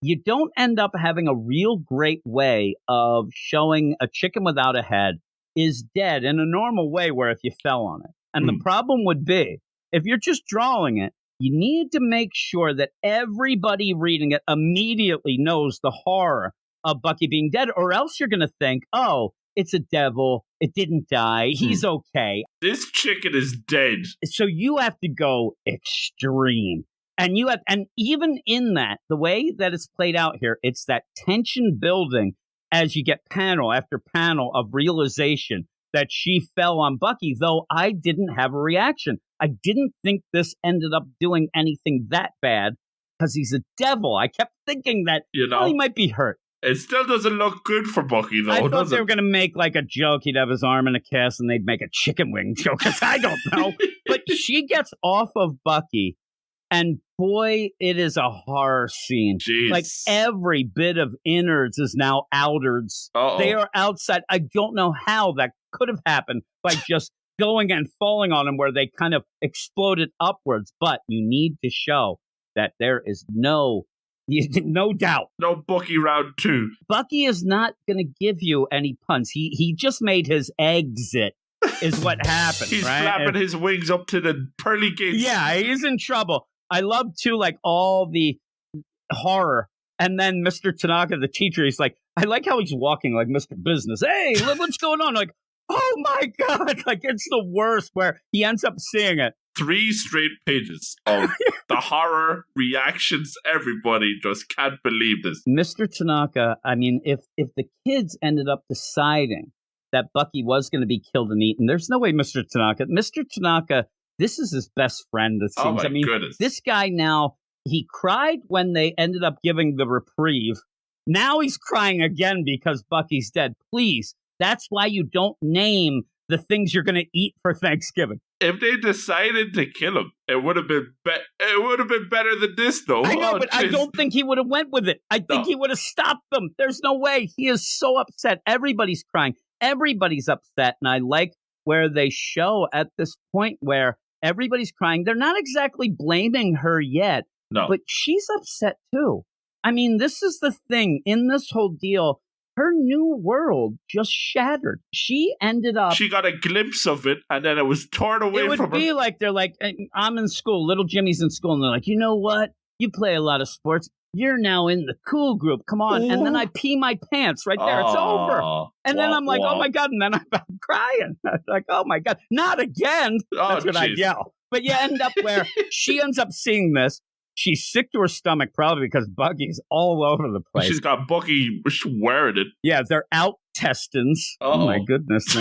you don't end up having a real great way of showing a chicken without a head is dead in a normal way where if you fell on it. And the problem would be, if you're just drawing it, you need to make sure that everybody reading it immediately knows the horror of Bucky being dead, or else you're going to think, oh, it's a devil. It didn't die. He's okay. This chicken is dead. So you have to go extreme. And even in that, the way that it's played out here, it's that tension building as you get panel after panel of realization that she fell on Bucky, though I didn't have a reaction. I didn't think this ended up doing anything that bad because he's a devil. I kept thinking that he might be hurt. It still doesn't look good for Bucky, though. I thought they were going to make like a joke. He'd have his arm in a cast and they'd make a chicken wing joke. I don't know. But she gets off of Bucky, and boy, it is a horror scene. Jeez. Like every bit of innards is now outards. They are outside. I don't know how that could have happened by just going and falling on him where they kind of exploded upwards. But you need to show that there is no doubt. No Bucky round 2. Bucky is not going to give you any puns. He just made his exit is what happened. He's flapping his wings up to the pearly gates. Yeah, he's in trouble. I love, too, like, all the horror. And then Mr. Tanaka, the teacher, he's like, I like how he's walking like Mr. Business. Hey, what's going on? Like, oh, my God. Like, it's the worst where he ends up seeing it. 3 straight pages of the horror reactions. Everybody just can't believe this. Mr. Tanaka, I mean, if the kids ended up deciding that Bucky was going to be killed and eaten, there's no way Mr. Tanaka, this is his best friend, it seems. Oh my goodness. This guy now, he cried when they ended up giving the reprieve. Now he's crying again because Bucky's dead. Please, that's why you don't name the things you're going to eat for Thanksgiving. If they decided to kill him, it would have been better than this, though. I know, but I don't think he would have went with it. I think he would have stopped them. There's no way. He is so upset. Everybody's crying. Everybody's upset. And I like where they show at this point where everybody's crying. They're not exactly blaming her yet, but she's upset too. I mean, this is the thing in this whole deal. Her new world just shattered. She ended up... She got a glimpse of it, and then it was torn away from her. It would be like, they're like, I'm in school, little Jimmy's in school, and they're like, you know what? You play a lot of sports. You're now in the cool group. Come on. Ooh. And then I pee my pants right there. It's over. And then I'm like, oh, my God. And then I'm crying. I'm like, oh, my God. Not again. That's what I yell. But you end up where she ends up seeing this. She's sick to her stomach, probably because Bucky's all over the place. She's got Bucky wearing it. Yeah, they're out testins. Oh, my goodness.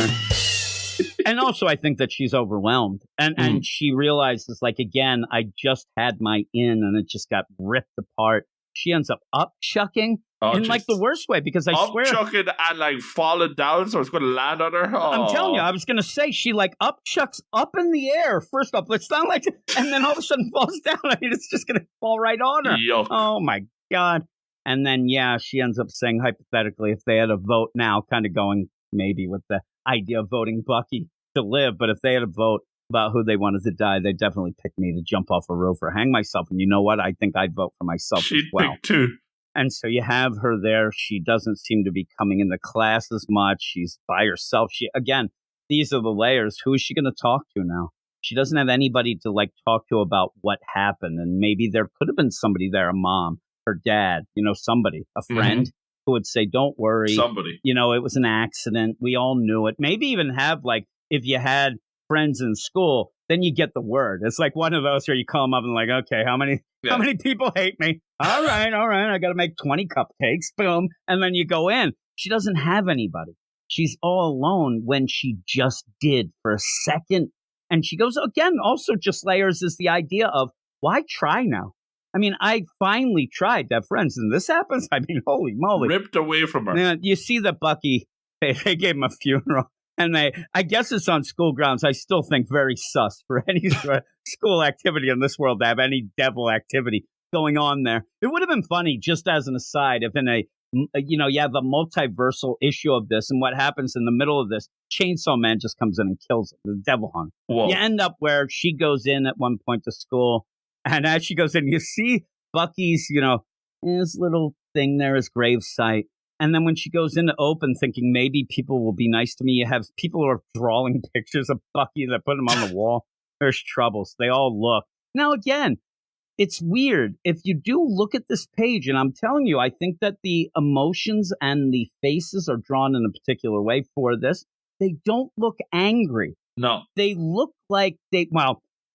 And also, I think that she's overwhelmed. And she realizes, like, again, I just had my in, and it just got ripped apart. She ends up up-chucking in, like, the worst way, because I swear... Up-chucking and, like, falling down, so it's going to land on her? Oh. I'm telling you, I was going to say, she, like, up-chucks up in the air, first off. It's not like... And then all of a sudden falls down. I mean, it's just going to fall right on her. Yuck. Oh, my God. And then, yeah, she ends up saying, hypothetically, if they had a vote now, kind of going maybe with the idea of voting Bucky to live, but if they had a vote about who they wanted to die, they'd definitely pick me to jump off a roof or hang myself. And you know what? I think I'd vote for myself as well. She'd pick too. And so you have her there. She doesn't seem to be coming into class as much. She's by herself. Again, these are the layers. Who is she going to talk to now? She doesn't have anybody to like talk to about what happened. And maybe there could have been somebody there, a mom, her dad, somebody, a friend who would say, don't worry. Somebody. It was an accident. We all knew it. Maybe even have like, if you had friends in school, then you get the word. It's like one of those where you call them up and like, okay, how many people hate me? All right. I got to make 20 cupcakes. Boom. And then you go in. She doesn't have anybody. She's all alone when she just did for a second. And she goes, again, also just layers is the idea of why try now? I mean, I finally tried to have friends, and this happens. I mean, holy moly. Ripped away from her. Now, you see that Bucky, they gave him a funeral. And I guess it's on school grounds. I still think very sus for any school activity in this world to have any devil activity going on there. It would have been funny, just as an aside, if in you have a multiversal issue of this, and what happens in the middle of this, Chainsaw Man just comes in and kills him, the devil hunter. You end up where she goes in at one point to school, and as she goes in, you see Bucky's, his little thing there, his gravesite. And then when she goes in to open thinking maybe people will be nice to me, you have people who are drawing pictures of Bucky that put him on the wall. There's troubles. They all look. Now, again, it's weird. If you do look at this page, and I'm telling you, I think that the emotions and the faces are drawn in a particular way for this. They don't look angry. No. They look like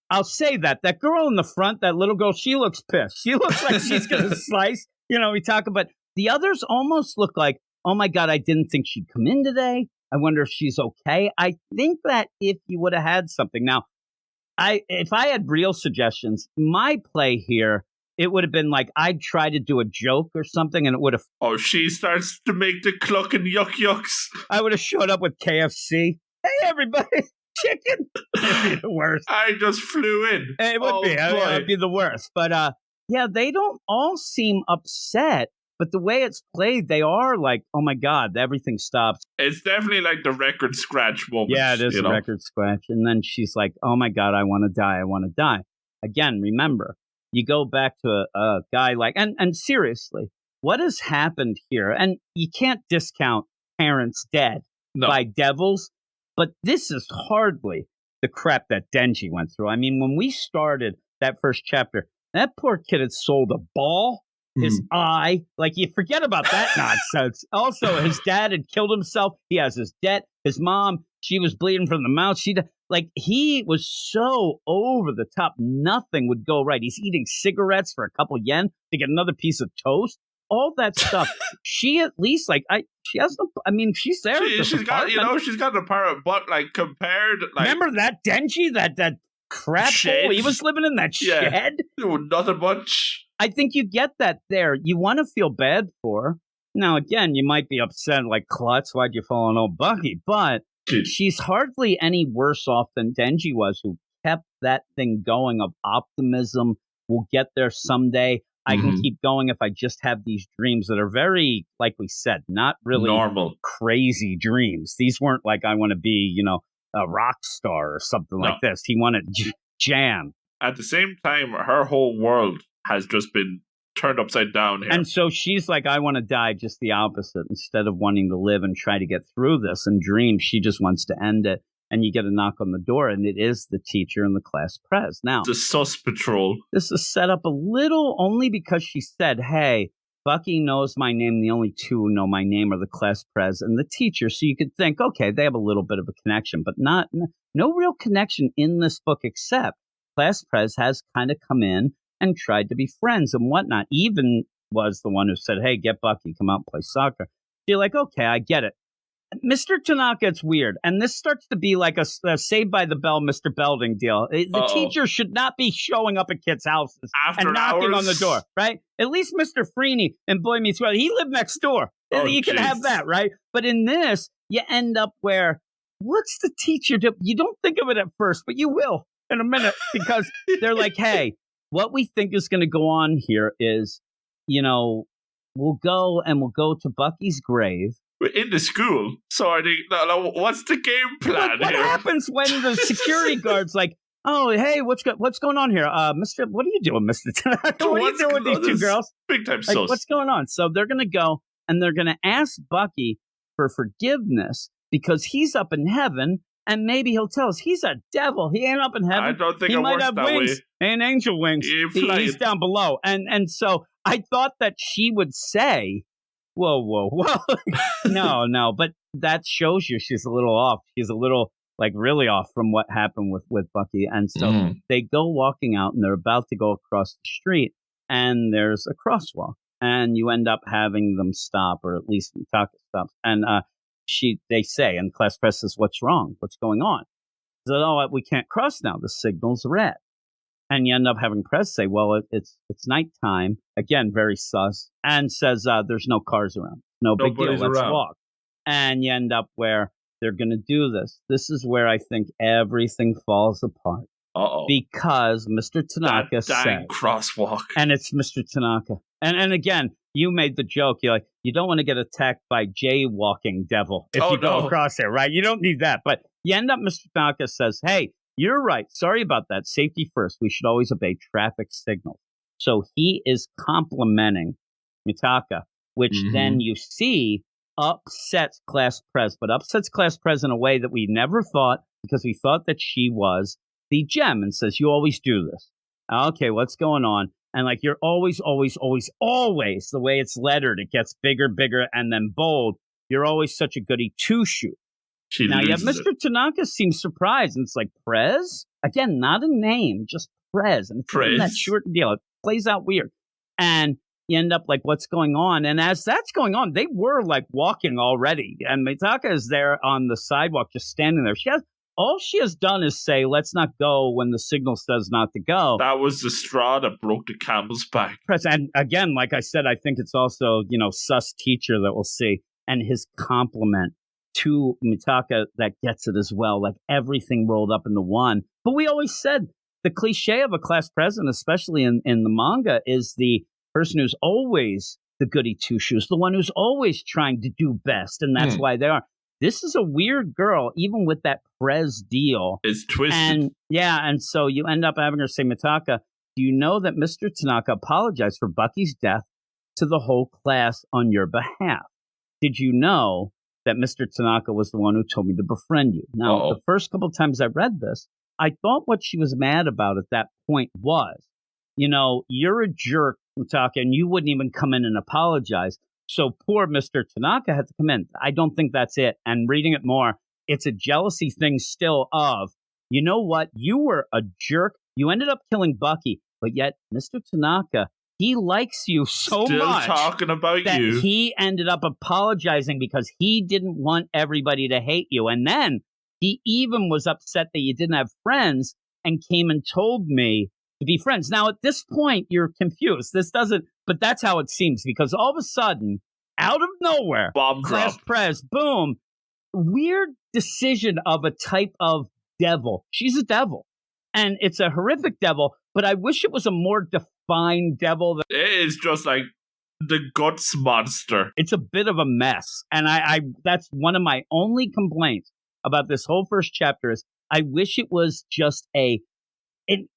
I'll say that. That girl in the front, that little girl, she looks pissed. She looks like she's going to slice. We talk about... The others almost look like oh my God, I didn't think she'd come in today. I wonder if she's okay. I think that if you would have had something. Now, if I had real suggestions, my play here, it would have been like I'd try to do a joke or something, and it would have. Oh, she starts to make the cluck and yuck yucks. I would have showed up with KFC. Hey, everybody, chicken. It'd be the worst. I just flew in. It would be. I mean, it would be the worst. But yeah, they don't all seem upset. But the way it's played, they are like, oh my God, everything stops. It's definitely like the record scratch moment. Yeah, it is a record scratch. And then she's like, oh my God, I want to die. I want to die. Again, remember, you go back to a guy like, and seriously, what has happened here? And you can't discount parents dead by devils, but this is hardly the crap that Denji went through. I mean, when we started that first chapter, that poor kid had sold a ball. His eye, like you forget about that nonsense. Also, his dad had killed himself. He has his debt. His mom, she was bleeding from the mouth. He was so over the top. Nothing would go right. He's eating cigarettes for a couple yen to get another piece of toast. All that stuff. She at least she has the. I mean, she's there. She's got an apartment, but like compared. Like, remember that Denji, that crap hole? He was living in that shed. Nothing much. I think you get that there. You want to feel bad for her. Now, again, you might be upset, like, Klutz, why'd you fall on old Bucky? But she's hardly any worse off than Denji was, who kept that thing going of optimism. We'll get there someday. I can keep going if I just have these dreams that are very, like we said, not really normal, crazy dreams. These weren't like, I want to be, a rock star or something like this. He wanted jam. At the same time, her whole world has just been turned upside down here. And so she's like, I want to die, just the opposite. Instead of wanting to live and try to get through this and dream, she just wants to end it. And you get a knock on the door, and it is the teacher and the class pres. Now, the sus patrol. This is set up a little only because she said, hey, Bucky knows my name. The only two who know my name are the class pres and the teacher. So you could think, okay, they have a little bit of a connection, but no real connection in this book, except class pres has kind of come in and tried to be friends and whatnot. Even was the one who said, hey, get Bucky, come out and play soccer. You're like, okay, I get it. Mr. Tanaka, it's weird. And this starts to be like a Saved by the Bell, Mr. Belding deal. The teacher should not be showing up at kids' houses and knocking on the door, right? At least Mr. Freeney in Boy Meets World, he lived next door. You can have that, right? But in this, you end up where, what's the teacher do? You don't think of it at first, but you will in a minute, because they're like, hey, what we think is going to go on here is, we'll go to Bucky's grave. We're in the school. So what's the game plan what here? Happens when the security guard's like, oh, hey, what's going on here? Mister, what are you doing, Mr. Tanaka? What are you doing with these two girls? Big time sauce. What's going on? So they're going to go and they're going to ask Bucky for forgiveness because he's up in heaven. And maybe he'll tell us he's a devil. He ain't up in heaven. I don't think he it might works have that wings. way. And angel wings. He's down below. And so I thought that she would say, whoa. No. But that shows you she's a little off. She's a little, really off from what happened with Bucky. And so they go walking out, and they're about to go across the street, and there's a crosswalk. And you end up having them stop, or at least Mitaka stops. And they say, and class press says, what's wrong? What's going on? They said, oh, we can't cross now. The signal's red. And you end up having press say, well, it's nighttime. Again, very sus. And says, there's no cars around. No big deal. Let's walk. And you end up where they're going to do this. This is where I think everything falls apart. Uh-oh. Because Mr. Tanaka said, crosswalk. And it's Mr. Tanaka. And again, you made the joke. You're like, you don't want to get attacked by jaywalking devil if you go across there, right? You don't need that. But you end up, Mr. Tanaka says, hey, you're right. Sorry about that. Safety first. We should always obey traffic signals. So he is complimenting Mitaka, which then you see upsets class pres, but upsets class pres in a way that we never thought, because we thought that she was the gem, and says, you always do this. Okay, what's going on? And you're always, the way it's lettered, it gets bigger, and then bold. You're always such a goody two-shoe. Now you have Mr. Tanaka seems surprised, and it's like, Prez? Again, not a name, just Prez. And it's that short deal. It plays out weird. And you end up like, what's going on? And as that's going on, they were like walking already. And Mitaka is there on the sidewalk, just standing there. All she has done is say, let's not go when the signal says not to go. That was the straw that broke the camel's back. And again, like I said, I think it's also, sus teacher that we'll see. And his compliment to Mitaka that gets it as well. Like everything rolled up into one. But we always said the cliche of a class president, especially in the manga, is the person who's always the goody two-shoes, the one who's always trying to do best. And that's why they are. This is a weird girl, even with that Prez deal. It's twisted. And so you end up having her say, Mitaka, do you know that Mr. Tanaka apologized for Bucky's death to the whole class on your behalf? Did you know that Mr. Tanaka was the one who told me to befriend you? Now, the first couple of times I read this, I thought what she was mad about at that point was, you're a jerk, Mitaka, and you wouldn't even come in and apologize. So poor Mr. Tanaka had to come in. I don't think that's it. And reading it more, it's a jealousy thing still of, you know what? You were a jerk. You ended up killing Bucky, but yet Mr. Tanaka, he likes you so still much talking about that you. He ended up apologizing because he didn't want everybody to hate you. And then he even was upset that you didn't have friends and came and told me to be friends. Now, at this point, you're confused. But that's how it seems, because all of a sudden, out of nowhere, Class Prez, boom, weird decision of a type of devil. She's a devil, and it's a horrific devil, but I wish it was a more defined devil. It is just like the guts monster. It's a bit of a mess, and I that's one of my only complaints about this whole first chapter is I wish it was just an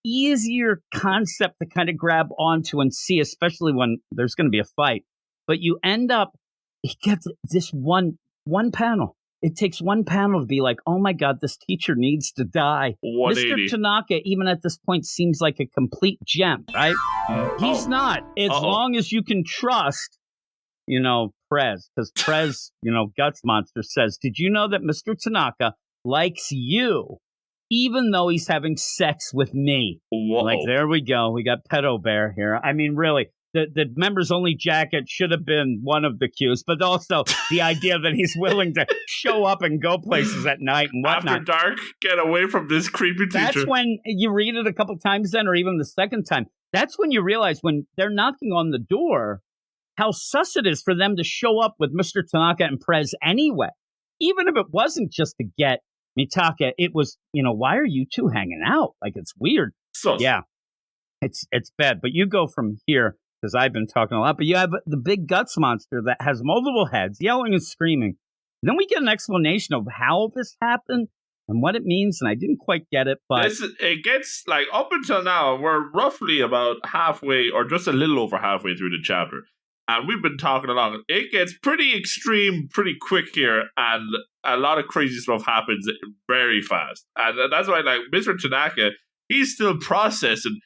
easier concept to kind of grab onto and see, especially when there's going to be a fight. But you end up, it gets this one panel. It takes one panel to be like, oh my God, this teacher needs to die. Mr. Tanaka, even at this point, seems like a complete gem, right? He's not. As long as you can trust, Prez. Because Prez, Guts Monster says, did you know that Mr. Tanaka likes you? Even though he's having sex with me. Whoa. Like, there we go. We got Pedo Bear here. I mean, really, the members only jacket should have been one of the cues, but also the idea that he's willing to show up and go places at night and whatnot. After dark, get away from this creepy teacher. That's when you read it a couple times then, or even the second time. That's when you realize when they're knocking on the door, how sus it is for them to show up with Mr. Tanaka and Prez anyway. Even if it wasn't just to get Mitaka, it was, why are you two hanging out? Like, it's weird. Yeah, it's bad. But you go from here, because I've been talking a lot, but you have the big guts monster that has multiple heads, yelling and screaming. And then we get an explanation of how this happened and what it means, and I didn't quite get it, but... It gets, like, up until now, we're roughly about halfway, or just a little over halfway through the chapter. And we've been talking along. It gets pretty extreme pretty quick here, and a lot of crazy stuff happens very fast. And that's why, like, Mr. Tanaka, he's still processing.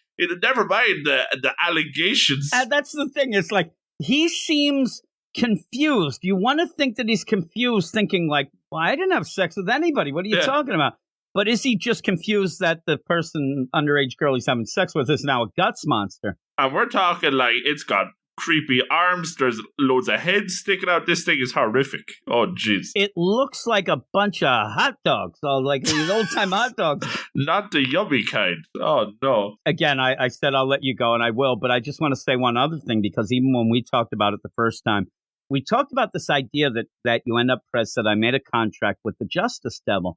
Never mind the allegations. And that's the thing. It's like, he seems confused. You want to think that he's confused, thinking like, well, I didn't have sex with anybody. What are you talking about? But is he just confused that the person, underage girl he's having sex with, is now a guts monster? And we're talking like it's got creepy arms. There's loads of heads sticking out. This thing is horrific. Oh, jeez. It looks like a bunch of hot dogs. So like these old-time hot dogs. Not the yummy kind. Oh, no. Again, I said I'll let you go, and I will. But I just want to say one other thing, because even when we talked about it the first time, we talked about this idea that you end up, Prez said, I made a contract with the Justice Devil.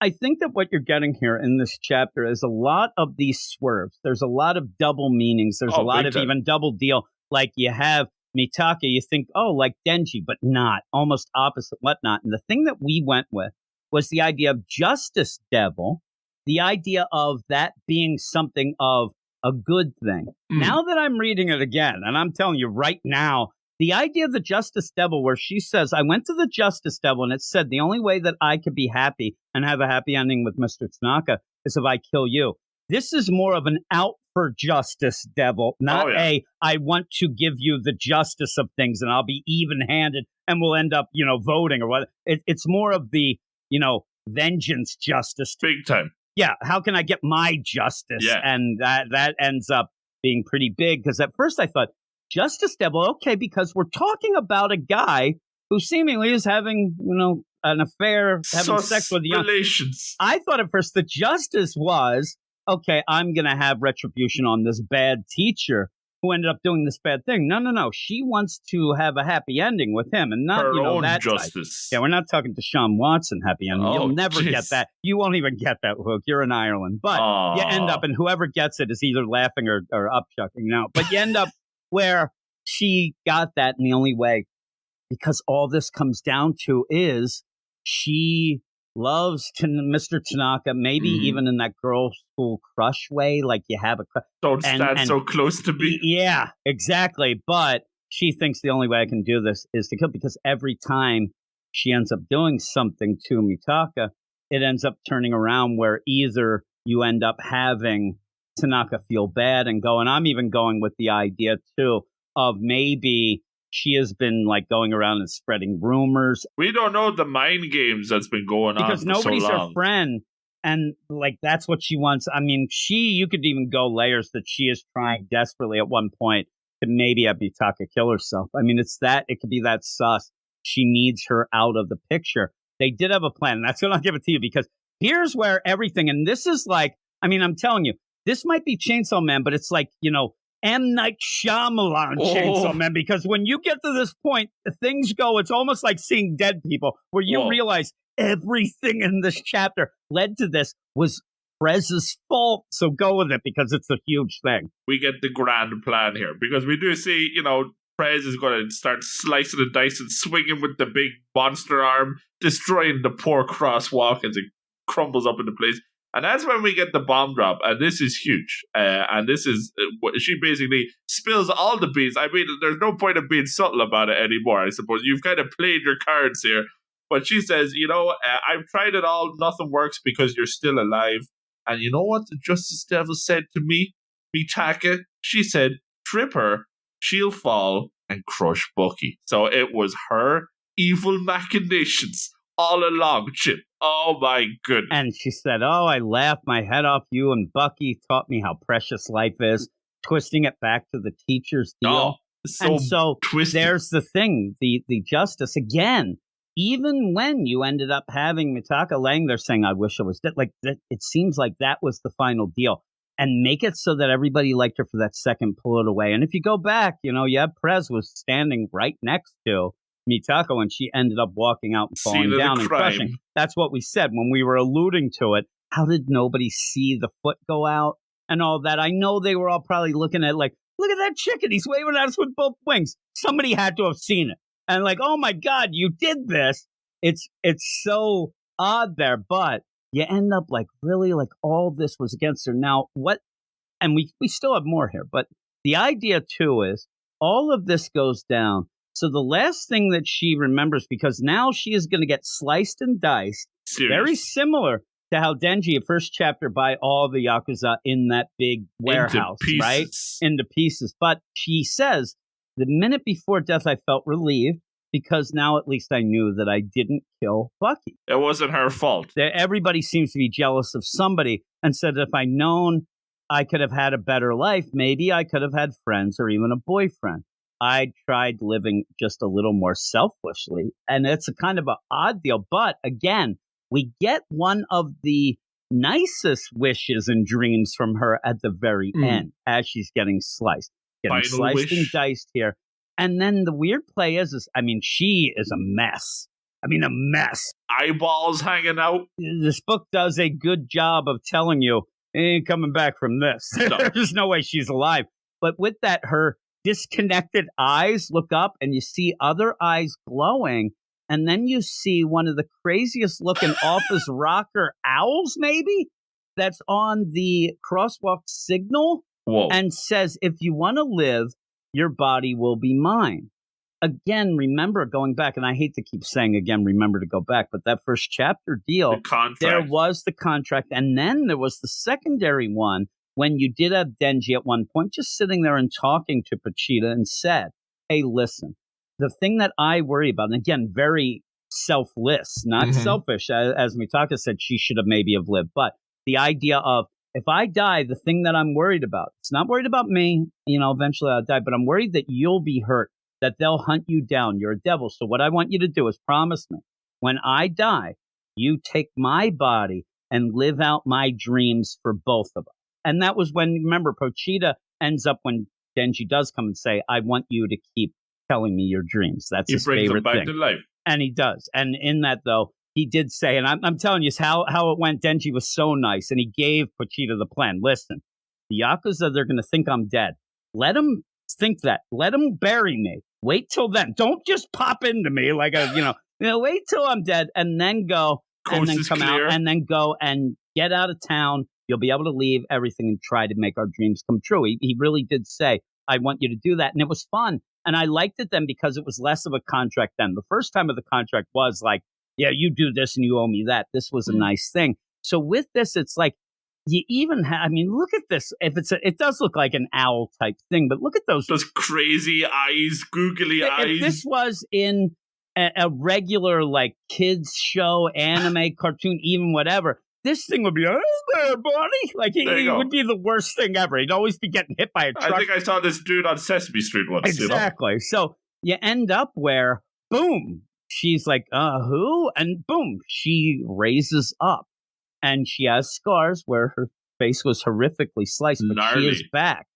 I think that what you're getting here in this chapter is a lot of these swerves. There's a lot of double meanings. There's a lot of even double deal. Like you have Mitaka, you think, oh, like Denji, but not. Almost opposite, whatnot. And the thing that we went with was the idea of Justice Devil, the idea of that being something of a good thing. Now that I'm reading it again, and I'm telling you right now, the idea of the Justice Devil, where she says, I went to the Justice Devil, and it said the only way that I could be happy and have a happy ending with Mr. Tanaka is if I kill you. This is more of an out for justice devil, not I want to give you the justice of things and I'll be even-handed and we'll end up, voting or what. It's more of the, vengeance justice. Big time. Yeah. How can I get my justice? Yeah. And that ends up being pretty big, because at first I thought, Justice Devil, okay, because we're talking about a guy who seemingly is having, an affair, having sex with young relations. I thought at first the justice was, okay, I'm going to have retribution on this bad teacher who ended up doing this bad thing. No. She wants to have a happy ending with him and not, her own that justice. Type. Yeah, we're not talking to Sean Watson happy ending. You'll never get that. You won't even get that, Luke. You're in Ireland. But you end up, and whoever gets it is either laughing or upchucking. No, but you end up where she got that in the only way, because all this comes down to is she loves Mr. Tanaka, maybe even in that girl school crush way, like you have a crush. Don't stand so close to me. Yeah, exactly. But she thinks the only way I can do this is to kill, because every time she ends up doing something to Mitaka, it ends up turning around where either you end up having Tanaka feel bad and go, and I'm even going with the idea too of maybe she has been like going around and spreading rumors. We don't know the mind games that's been going on because nobody's so long. Her friend, and like that's what she wants. I mean, you could even go layers that she is trying desperately at one point to maybe have Mitaka kill herself. I mean, it could be that sus. She needs her out of the picture. They did have a plan. That's what I'll give it to you, because here's where everything, and this is like, I mean, I'm telling you, this might be Chainsaw Man, but it's like, M. Night Shyamalan Chainsaw Man, because when you get to this point, things go, it's almost like seeing dead people, where you realize everything in this chapter led to this was Prez's fault. So go with it, because it's a huge thing. We get the grand plan here, because we do see, Prez is going to start slicing and dicing, swinging with the big monster arm, destroying the poor crosswalk as it crumbles up into place. And that's when we get the bomb drop, and this is huge. And this is, she basically spills all the beans. I mean, there's no point of being subtle about it anymore, I suppose. You've kind of played your cards here. But she says, I've tried it all, nothing works because you're still alive. And you know what the Justice Devil said to me, Mitaka? She said, trip her, she'll fall, and crush Bucky. So it was her evil machinations all along, Chip. Oh my goodness. And she said, I laughed my head off. You and Bucky taught me how precious life is, twisting it back to the teacher's deal. So twisted. There's the thing, the justice, again, even when you ended up having Mitaka laying there saying, I wish I was dead, like that, it seems like that was the final deal. And make it so that everybody liked her for that second, pull it away. And if you go back, Prez was standing right next to Mitaka when she ended up walking out and falling down and crushing. That's what we said when we were alluding to it. How did nobody see the foot go out and all that? I know they were all probably looking at like, look at that chicken. He's waving at us with both wings. Somebody had to have seen it. And like, oh my God, you did this. It's so odd there, but you end up like really like all this was against her. Now what, and we still have more here, but the idea too is all of this goes down. So the last thing that she remembers, because now she is going to get sliced and diced, very similar to how Denji, first chapter, by all the Yakuza in that big warehouse, right? Into pieces. But she says, the minute before death, I felt relieved, because now at least I knew that I didn't kill Bucky. It wasn't her fault. Everybody seems to be jealous of somebody, and said if I'd known I could have had a better life, maybe I could have had friends or even a boyfriend. I tried living just a little more selfishly, and it's a kind of an odd deal. But again, we get one of the nicest wishes and dreams from her at the very end, as she's getting sliced. Getting Final sliced wish. and diced here. And then the weird play is, I mean, she is a mess. I mean, a mess. Eyeballs hanging out. This book does a good job of telling you, ain't coming back from this. No. There's no way she's alive. But with that, her disconnected eyes look up and you see other eyes glowing. And then you see one of the craziest looking office rocker owls, maybe, that's on the crosswalk signal. Whoa. And says, if you want to live, your body will be mine. Again, remember going back, and I hate to keep saying again, remember to go back, but that first chapter deal, there was the contract. And then there was the secondary one when you did have Denji at one point just sitting there and talking to Pachita and said, hey, listen, the thing that I worry about, and again, very selfless, not selfish, as Mitaka said, she should have maybe have lived, but the idea of if I die, the thing that I'm worried about, it's not worried about me, eventually I'll die, but I'm worried that you'll be hurt, that they'll hunt you down. You're a devil. So what I want you to do is promise me, when I die, you take my body and live out my dreams for both of us. And that was when, remember, Pochita ends up when Denji does come and say, I want you to keep telling me your dreams. That's his favorite thing. He brings them back to life. And he does. And in that, though, he did say, and I'm telling you how it went. Denji was so nice, and he gave Pochita the plan. Listen, the Yakuza, they're going to think I'm dead. Let them think that. Let them bury me. Wait till then. Don't just pop into me like wait till I'm dead, and then go, and then come out, and then go and get out of town. You'll be able to leave everything and try to make our dreams come true. He really did say, I want you to do that. And it was fun. And I liked it then because it was less of a contract then. The first time of the contract was like, yeah, you do this and you owe me that. This was a nice thing. So with this, it's like, you even have, look at this. It does look like an owl type thing, but look at those crazy eyes, googly eyes. If this was in a regular like kids show, anime, cartoon, even whatever, this thing would be, oh, there, buddy. Like, he would be the worst thing ever. He'd always be getting hit by a truck. I think I saw this dude on Sesame Street once. Exactly. So you end up where, boom, she's like, who? And boom, she raises up. And she has scars where her face was horrifically sliced, but she is back.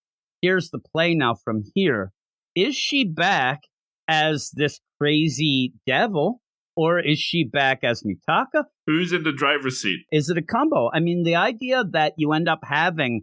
Here's the play now from here. Is she back as this crazy devil? Or is she back as Mitaka? Who's in the driver's seat? Is it a combo? The idea that you end up having,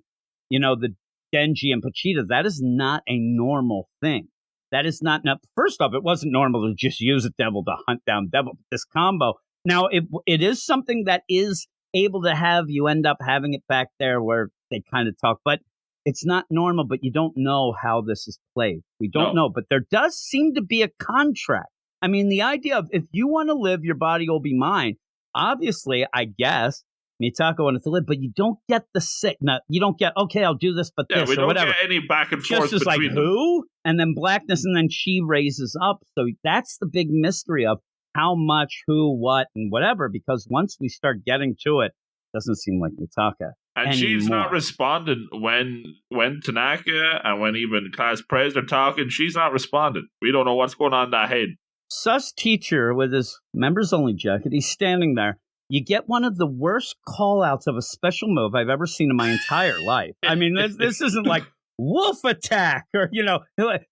the Denji and Pochita, that is not a normal thing. That is not. Now, first off, it wasn't normal to just use a devil to hunt down devil. This combo. Now, it is something that is able to have you end up having it back there where they kind of talk. But it's not normal, but you don't know how this is played. We don't know. But there does seem to be a contract. The idea of if you want to live, your body will be mine. Obviously, I guess Mitaka wanted to live, but you don't get the sick. No, you don't get, okay, I'll do this, but this, or whatever. We don't get any back and forth just between like, them. who? And then blackness, and then she raises up. So that's the big mystery of how much, who, what, and whatever, because once we start getting to it, it doesn't seem like Mitaka. And she's not responding when Tanaka and when even Class Prez are talking. She's not responding. We don't know what's going on in that head. Sus teacher with his members-only jacket, he's standing there. You get one of the worst call-outs of a special move I've ever seen in my entire life. This isn't like wolf attack or,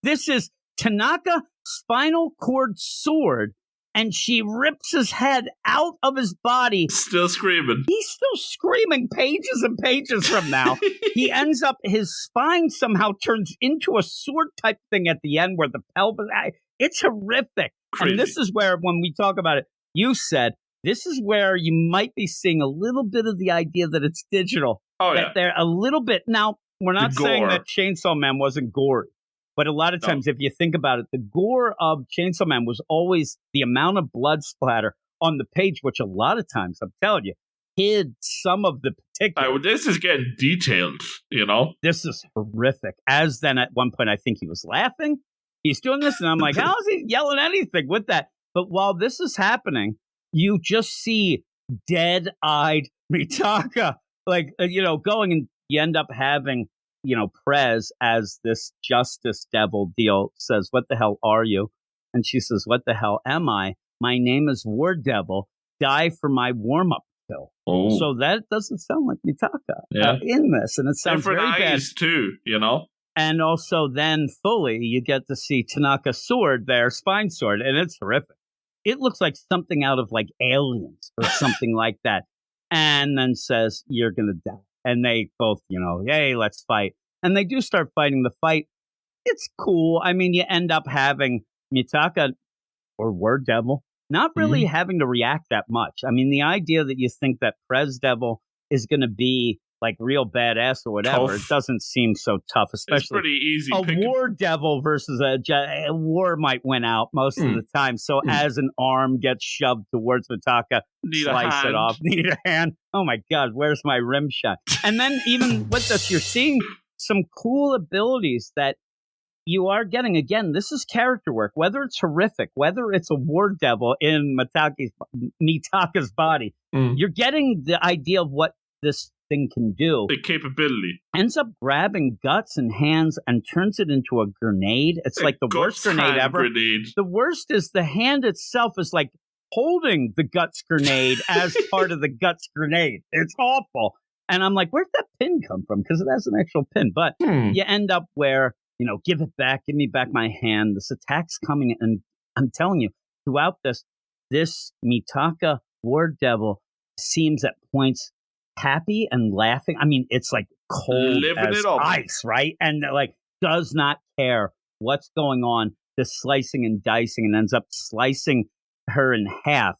this is Tanaka spinal cord sword, and she rips his head out of his body. Still screaming. He's still screaming pages and pages from now. He ends up, his spine somehow turns into a sword-type thing at the end where the pelvis... It's horrific. Crazy. And this is where, when we talk about it, you said, this is where you might be seeing a little bit of the idea that it's digital. Oh, that they're a little bit. Now, we're not saying that Chainsaw Man wasn't gory. But a lot of times, if you think about it, the gore of Chainsaw Man was always the amount of blood splatter on the page, which a lot of times, I'm telling you, hid some of the particular. This is getting detailed, This is horrific. As then at one point, I think he was laughing. He's doing this, and I'm like, how is he yelling anything with that? But while this is happening, you just see dead-eyed Mitaka, going, and you end up having, Prez as this justice devil deal, says, what the hell are you? And she says, what the hell am I? My name is War Devil. Die for my warm-up pill. Oh. So that doesn't sound like Mitaka in this, and it sounds different very bad. Eyes too, And also then fully you get to see Tanaka's sword there, spine sword, and it's horrific. It looks like something out of like Aliens or something like that. And then says, you're going to die. And they both, yay, let's fight. And they do start fighting. The fight, it's cool. You end up having Mitaka or Word Devil not really having to react that much. The idea that you think that Prez Devil is going to be like real badass or whatever, tough. It doesn't seem so tough, especially it's pretty easy. War Devil versus a war might win out most of the time. So as an arm gets shoved towards Mitaka, slice it off. Need a hand. Oh my God, where's my rim shot? And then even with this, you're seeing some cool abilities that you are getting. Again, this is character work. Whether it's horrific, whether it's a War Devil in Mitaka's body, you're getting the idea of what this thing can do. The capability. Ends up grabbing Guts and hands and turns it into a grenade. It's like the worst grenade ever. Grenade. The worst is the hand itself is like holding the Guts grenade as part of the Guts grenade. It's awful. And I'm like, where'd that pin come from? Because it has an actual pin. But you end up where, give it back, give me back my hand. This attack's coming. And I'm telling you, throughout this Mitaka War Devil seems at points happy and laughing. I mean, it's like cold living as it up. Ice, right? And like does not care what's going on. Just slicing and dicing and ends up slicing her in half.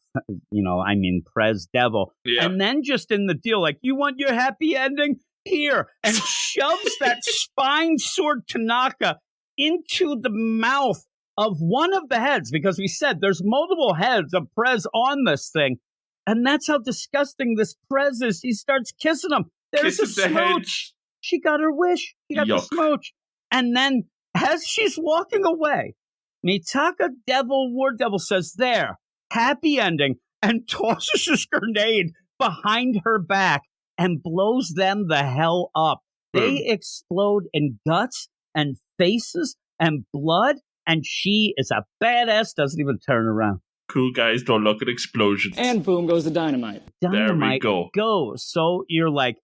Prez Devil. Yeah. And then just in the deal, like, you want your happy ending? Here. And shoves that spine sword Tanaka into the mouth of one of the heads, because we said there's multiple heads of Prez on this thing. And that's how disgusting this Prez is. He starts kissing him. There's a smooch. She got her wish. She got the smooch. And then as she's walking away, Mitaka War Devil says, there, happy ending, and tosses his grenade behind her back and blows them the hell up. They explode in guts and faces and blood, and she is a badass, doesn't even turn around. Cool guys don't look at explosions. And boom goes the dynamite. There we go. So you're like,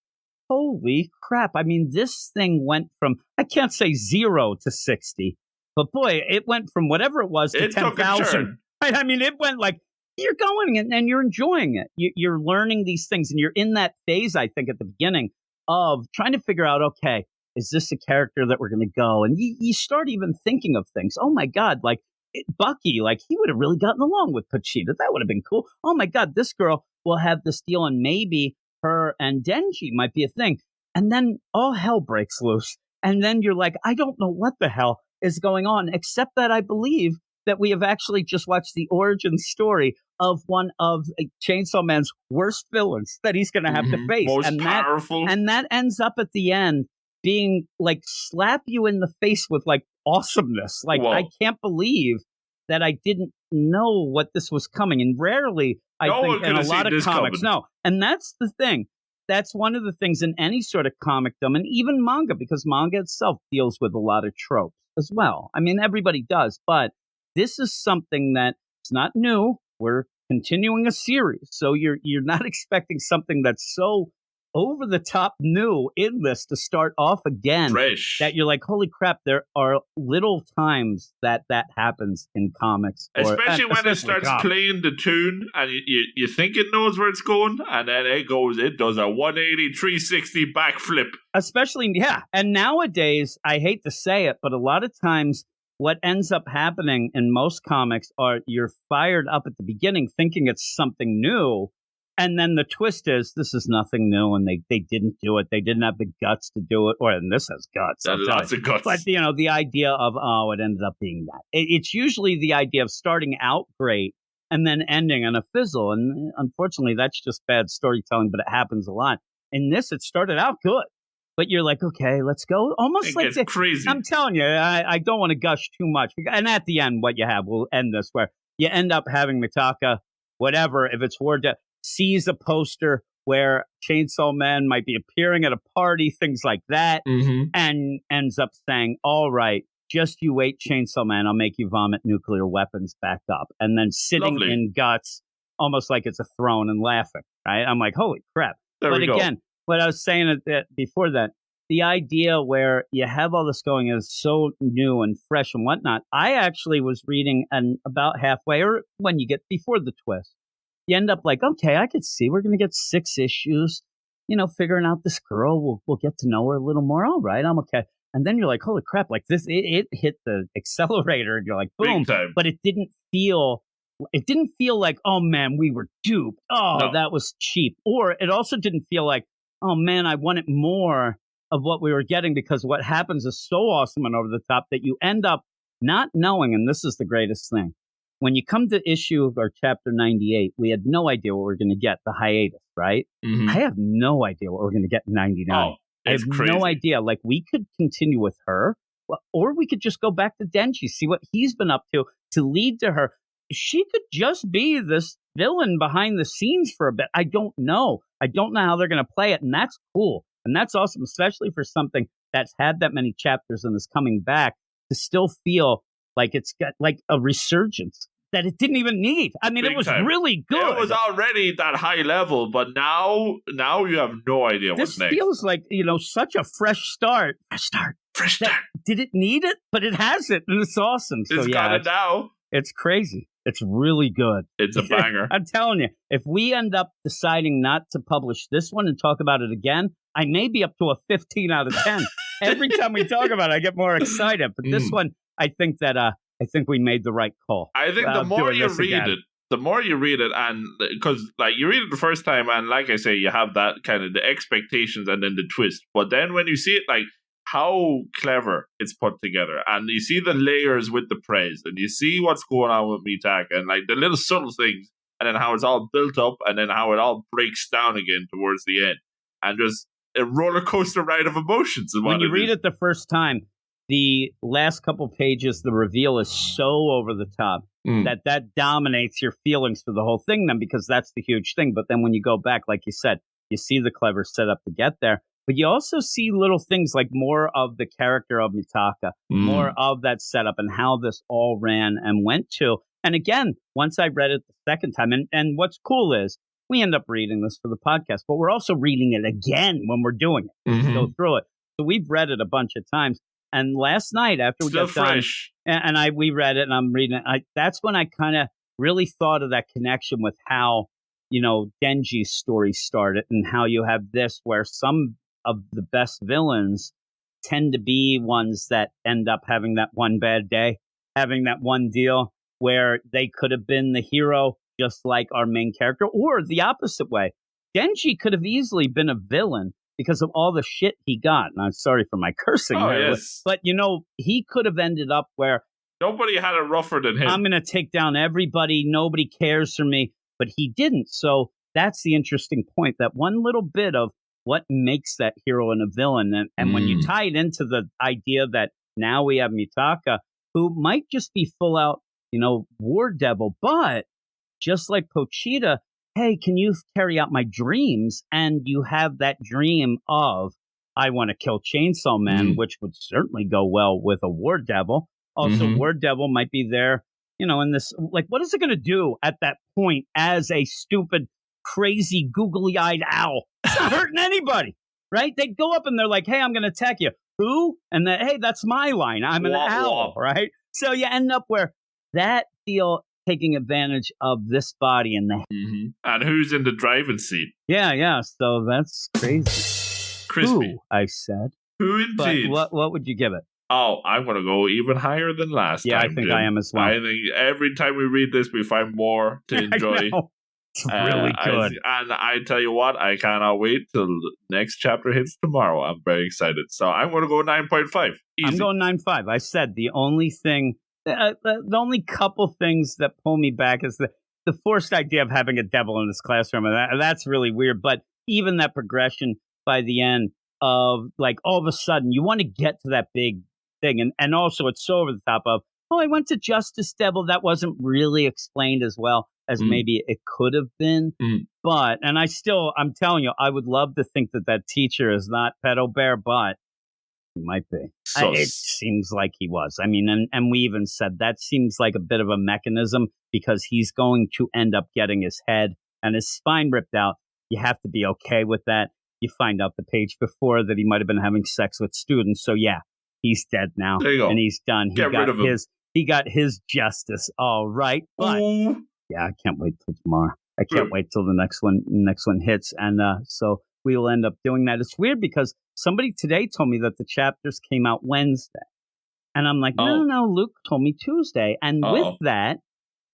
holy crap. I mean, this thing went from, I can't say 0 to 60, but boy, it went from whatever it was to 10,000. I mean, it went like, you're going and you're enjoying it. You're learning these things, and you're in that phase, I think, at the beginning of trying to figure out, okay, is this a character that we're going to go? And you start even thinking of things. Oh, my God, like Bucky, like he would have really gotten along with Pachita. That would have been cool. Oh, my God, this girl will have this deal, and maybe her and Denji might be a thing. And then all hell breaks loose. And then you're like, I don't know what the hell is going on, except that I believe that we have actually just watched the origin story of one of Chainsaw Man's worst villains that he's going to have to face. Most powerful. And that ends up at the end being like slap you in the face with like awesomeness. Like, whoa. I can't believe that I didn't know what this was coming. And rarely, I think, in a lot of comics. No. And that's the thing. That's one of the things in any sort of comicdom, and even manga, because manga itself deals with a lot of tropes as well. I mean, everybody does, but this is something that it's not new. We're continuing a series, so you're not expecting something that's so over the top new in this to start off again. Fresh. That you're like, holy crap! There are little times that happens in comics, especially when it starts playing the tune and you think it knows where it's going, and then it does a 180, 360 backflip. Especially, yeah. And nowadays, I hate to say it, but a lot of times, what ends up happening in most comics are you're fired up at the beginning thinking it's something new. And then the twist is this is nothing new, and they didn't do it. They didn't have the guts to do it. And this has guts. Lots of guts. But, the idea of, it ended up being that. It's usually the idea of starting out great and then ending on a fizzle. And unfortunately, that's just bad storytelling, but it happens a lot. In this, it started out good. But you're like, okay, let's go. Almost like it's crazy. I'm telling you, I don't want to gush too much. And at the end, what you have, we'll end this, where you end up having Mitaka, whatever, if it's War Devil, sees a poster where Chainsaw Man might be appearing at a party, things like that, and ends up saying, all right, just you wait, Chainsaw Man, I'll make you vomit nuclear weapons back up. And then sitting in guts, almost like it's a throne, and laughing, right? I'm like, holy crap. But again, what I was saying before that, the idea where you have all this going is so new and fresh and whatnot. I actually was reading, and about halfway, or when you get before the twist, you end up like, okay, I could see we're going to get 6 issues, figuring out this girl. We'll get to know her a little more. All right, I'm okay. And then you're like, holy crap, like this, it hit the accelerator, and you're like, boom. But it didn't feel like, oh man, we were duped. Oh, no. That was cheap. Or it also didn't feel like, oh man, I wanted more of what we were getting, because what happens is so awesome and over the top that you end up not knowing, and this is the greatest thing. When you come to issue or chapter 98, we had no idea what we were going to get, the hiatus, right? I have no idea what we're going to get in 99. Oh, I have crazy. No idea. Like, we could continue with her, or we could just go back to Denji, see what he's been up to lead to her. She could just be this villain behind the scenes for a bit. I don't know. I don't know how they're going to play it, and that's cool. And that's awesome, especially for something that's had that many chapters and is coming back to still feel like it's got like a resurgence that it didn't even need. I mean, it was really good. It was already that high level, but now you have no idea what's next. This feels like, such a fresh start. Fresh start. Did it need it? But it has it, and it's awesome. It's got it now. It's crazy. It's really good. It's a banger. I'm telling you, if we end up deciding not to publish this one and talk about it again, I may be up to a 15 out of 10. Every time we talk about it, I get more excited. But this one, I think we made the right call. I think the more you read it, and because like you read it the first time, and like I say, you have that kind of the expectations and then the twist. But then when you see it, like how clever it's put together, and you see the layers with the praise, and you see what's going on with Mitaka, and like the little subtle things, and then how it's all built up, and then how it all breaks down again towards the end, and just a roller coaster ride of emotions. When you read it the first time, the last couple pages, the reveal is so over the top that dominates your feelings for the whole thing then, because that's the huge thing. But then when you go back, like you said, you see the clever setup to get there. But you also see little things like more of the character of Mitaka, more of that setup and how this all ran and went to. And again, once I read it the second time, and what's cool is we end up reading this for the podcast, but we're also reading it again when we're doing it. We go through it. So we've read it a bunch of times. And last night after we got done, and we read it and I'm reading it, that's when I kind of really thought of that connection with how, Denji's story started and how you have this where some of the best villains tend to be ones that end up having that one bad day, having that one deal where they could have been the hero, just like our main character, or the opposite way. Denji could have easily been a villain because of all the shit he got. And I'm sorry for my cursing there, yes. But he could have ended up where nobody had it rougher than him. I'm going to take down everybody. Nobody cares for me, but he didn't. So that's the interesting point, that one little bit of what makes that hero and a villain. And when you tie it into the idea that now we have Mitaka, who might just be full out, war devil, but just like Pochita, hey, can you carry out my dreams? And you have that dream of, I want to kill Chainsaw Man, which would certainly go well with a war devil. Also, war devil might be there, in this, like, what is it going to do at that point as a stupid, crazy, googly-eyed owl? It's not hurting anybody, right? They go up and they're like, hey, I'm going to attack you. Who? And then, hey, that's my line. I'm an owl, right? So you end up where that deal taking advantage of this body and the and who's in the driving seat? Yeah. So that's crazy. Crispy. Who, I said. Who indeed? But what would you give it? Oh, I'm going to go even higher than last time. Yeah, I think Jim. I am as well. I think every time we read this, we find more to enjoy. It's really good. And I tell you what, I cannot wait till the next chapter hits tomorrow. I'm very excited. So I'm going to go 9.5. Easy. I'm going 9.5. I said the only thing, the only couple things that pull me back is the forced idea of having a devil in this classroom. And that's really weird. But even that progression by the end of, like, all of a sudden, you want to get to that big thing. And also, it's so over the top of, I went to Justice Devil. That wasn't really explained as well as maybe it could have been. But, and I'm telling you, I would love to think that teacher is not Pedo Bear, but he might be. It seems like he was. I mean, and we even said that seems like a bit of a mechanism because he's going to end up getting his head and his spine ripped out. You have to be okay with that. You find out the page before that he might have been having sex with students. So yeah, he's dead now. There you go. And he's done. He got his justice. All right. But yeah, I can't wait till tomorrow. I can't wait till the next one hits. And so we will end up doing that. It's weird because somebody today told me that the chapters came out Wednesday. And I'm like, no, Luke told me Tuesday. And with that,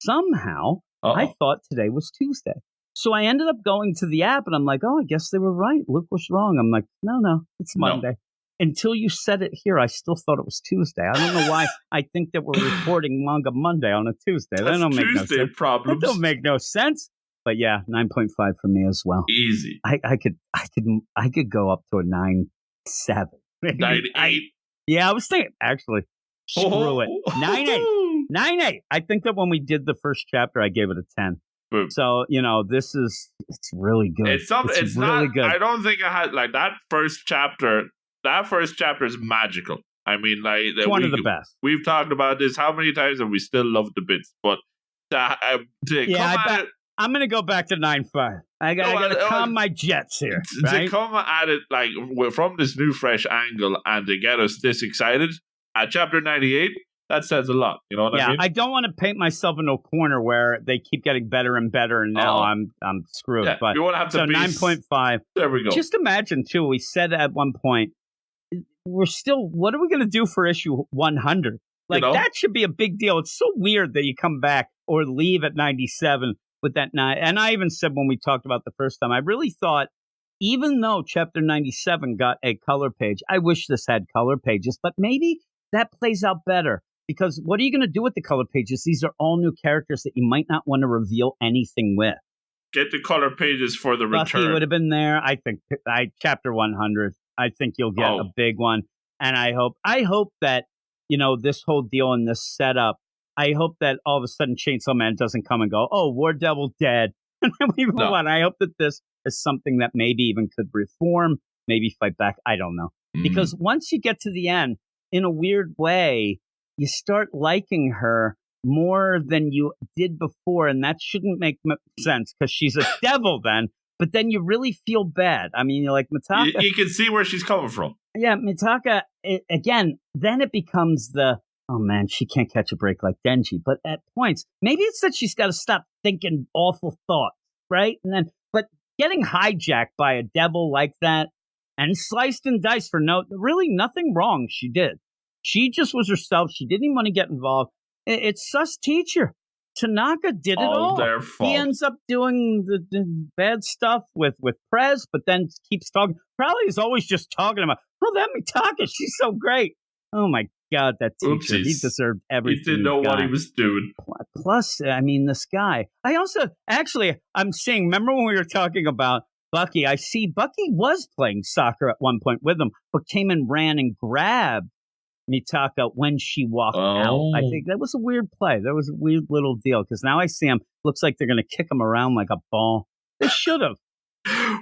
somehow, I thought today was Tuesday. So I ended up going to the app and I'm like, I guess they were right. Luke was wrong. I'm like, no, it's Monday. No. Until you said it here, I still thought it was Tuesday. I don't know why I think that we're recording Manga Monday on a Tuesday. That don't make no sense. Problems. That don't make no sense. But yeah, 9.5 for me as well. Easy. I could go up to a 9.7. 9.8. Yeah, I was thinking actually. Screw it. 9.8. 9.8. I think that when we did the first chapter, I gave it a 10. Boom. So, it's really good. It's really not, good. I don't think I had, like, that first chapter is magical. I mean, like, it's one of the best. We've talked about this how many times, and we still love the bits. But I'm going to go back to 9.5. I got to calm my jets here. Right? To come at it, like, from this new, fresh angle and to get us this excited at chapter 98, that says a lot. You know what I mean? I don't want to paint myself into a corner where they keep getting better and better, and now I'm screwed. Yeah, but you want to have to 9.5. There we go. Just imagine, too, we said at one point, what are we going to do for issue 100? Like, that should be a big deal. It's so weird that you come back or leave at 97 with that 9. And I even said when we talked about the first time, I really thought, even though chapter 97 got a color page, I wish this had color pages, but maybe that plays out better. Because what are you going to do with the color pages? These are all new characters that you might not want to reveal anything with. Get the color pages for the return. Bucky would have been there. I think chapter 100. I think you'll get a big one. And I hope that, this whole deal and this setup, I hope that all of a sudden Chainsaw Man doesn't come and go, oh, War Devil dead. And then we move on. I hope that this is something that maybe even could reform, maybe fight back. I don't know. Because once you get to the end, in a weird way, you start liking her more than you did before. And that shouldn't make sense because she's a devil then. But then you really feel bad. I mean, you're like, Mitaka. You can see where she's coming from. Yeah, Mitaka, again, then it becomes oh man, she can't catch a break like Denji. But at points, maybe it's that she's got to stop thinking awful thoughts, right? But getting hijacked by a devil like that and sliced and diced for really nothing wrong she did. She just was herself. She didn't even want to get involved. It's sus teacher. Tanaka did it all. Their fault. He ends up doing the bad stuff with Prez, but then keeps talking. Probably is always just talking about, that Mitaka, she's so great. Oh my God, that teacher. Oopsies. He deserved everything. He didn't know what he was doing. Plus, I mean, this guy. I'm seeing, remember when we were talking about Bucky? I see Bucky was playing soccer at one point with him, but came and ran and grabbed Mitaka when she walked out. I think that was a weird play. That was a weird little deal because now I see him. Looks like they're going to kick him around like a ball. They should have.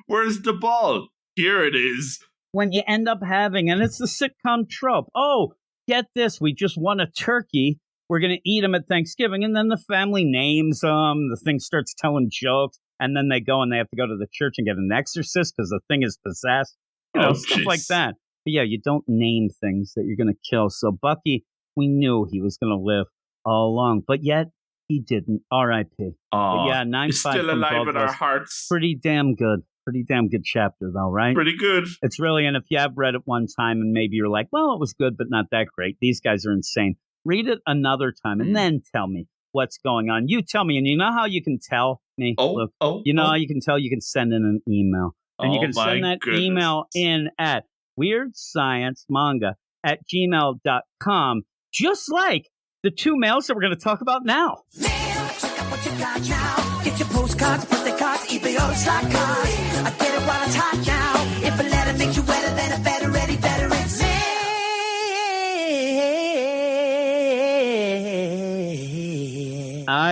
Where's the ball? Here it is. When you end up having, and it's the sitcom trope. Oh, get this. We just won a turkey. We're going to eat him at Thanksgiving. And then the family names them. The thing starts telling jokes. And then they go and they have to go to the church and get an exorcist because the thing is possessed. Stuff like that. But yeah, you don't name things that you're going to kill. So Bucky, we knew he was going to live all along, but yet he didn't. R.I.P. But yeah, 9.5 He's still alive in our hearts. Pretty damn good. Pretty damn good chapter, though, right? Pretty good. It's really, and if you have read it one time and maybe you're like, well, it was good, but not that great. These guys are insane. Read it another time and then tell me what's going on. You tell me, and you know how you can tell me? Look, how you can tell? You can send in an email. And you can send that email in at weirdsciencemanga@gmail.com, just like the two mails that we're going to talk about now. Mail, check out what you got now. Get your postcards, birthday cards, eBay or stock cards. I get it while it's hot now. If a letter makes you wetter, then a better ready, better it's mail.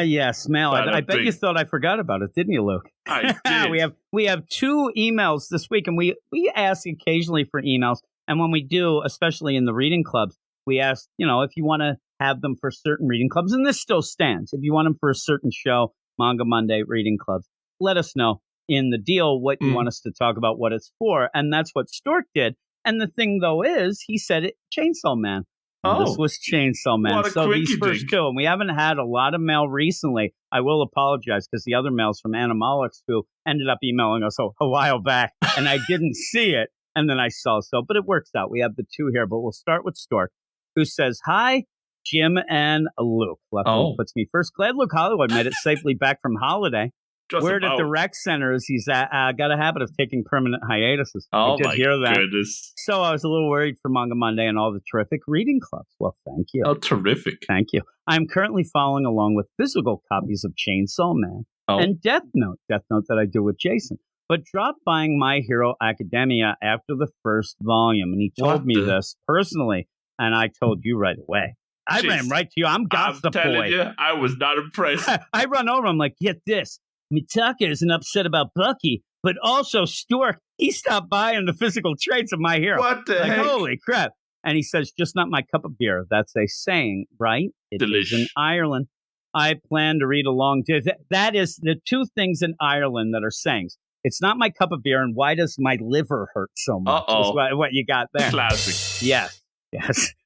Yes, mail. I bet you thought I forgot about it, didn't you, Luke? I did. we have two emails this week, and we ask occasionally for emails. And when we do, especially in the reading clubs, we ask, if you want to have them for certain reading clubs, and this still stands. If you want them for a certain show, Manga Monday reading clubs, let us know in the deal what you want us to talk about, what it's for. And that's what Stork did. And the thing, though, is he said it, Chainsaw Man. This was Chainsaw Man. So these first two, and we haven't had a lot of mail recently. I will apologize because the other mail's from Animalix, who ended up emailing us a while back, and I didn't see it, and then I saw so. But it works out. We have the two here, but we'll start with Stork, who says, "Hi, Jim and Luke." Puts me first. Glad Luke Hollywood made it safely back from holiday. Word at the rec center is he's got a habit of taking permanent hiatuses. I did hear that. Goodness. So I was a little worried for Manga Monday and all the terrific reading clubs. Well, thank you. Oh, terrific. Thank you. I'm currently following along with physical copies of Chainsaw Man and Death Note that I do with Jason. But dropped buying My Hero Academia after the first volume. And he told me this personally, and I told you right away. I ran right to you. I'm gossip I'm telling boy. you, I was not impressed. I run over. I'm like, get this. Mitaka isn't upset about Bucky, but also Stork. He stopped by on the physical traits of my hero. What the heck? Holy crap. And he says, just not my cup of beer. That's a saying, right? It is in Ireland. I plan to read along. That is the two things in Ireland that are sayings. It's not my cup of beer, and why does my liver hurt so much? Is what you got there. Classic. Yes.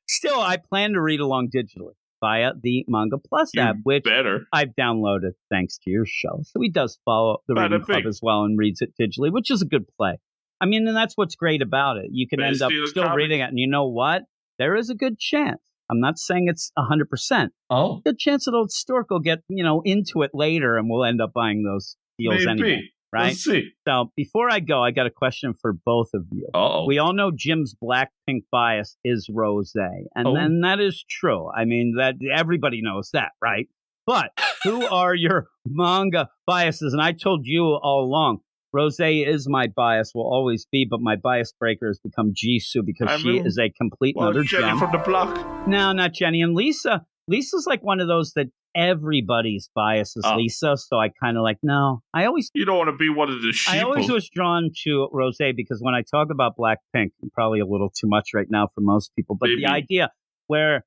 Still, I plan to read along digitally via the Manga Plus app, which I've downloaded thanks to your show. So he does follow the Reading Club as well and reads it digitally, which is a good play. I mean, and that's what's great about it. You can end up still reading it, and you know what? There is a good chance. I'm not saying it's 100%. Oh. Good chance that old Stork will get, into it later, and we'll end up buying those deals anyway. Right? Let's see. So before I go, I got a question for both of you. We all know Jim's Blackpink bias is rosé, and that is true. I mean, that everybody knows that, right? But who are your manga biases? And I told you all along, rosé is my bias, will always be, but my bias breaker has become Jisoo because she is a complete another Jenny gem. from the block. No, not Jenny. And Lisa. Lisa's like one of those that everybody's bias is Lisa, so I kind of like, no. You don't want to be one of the sheep. I always was drawn to rosé because when I talk about Blackpink, probably a little too much right now for most people, but the idea where,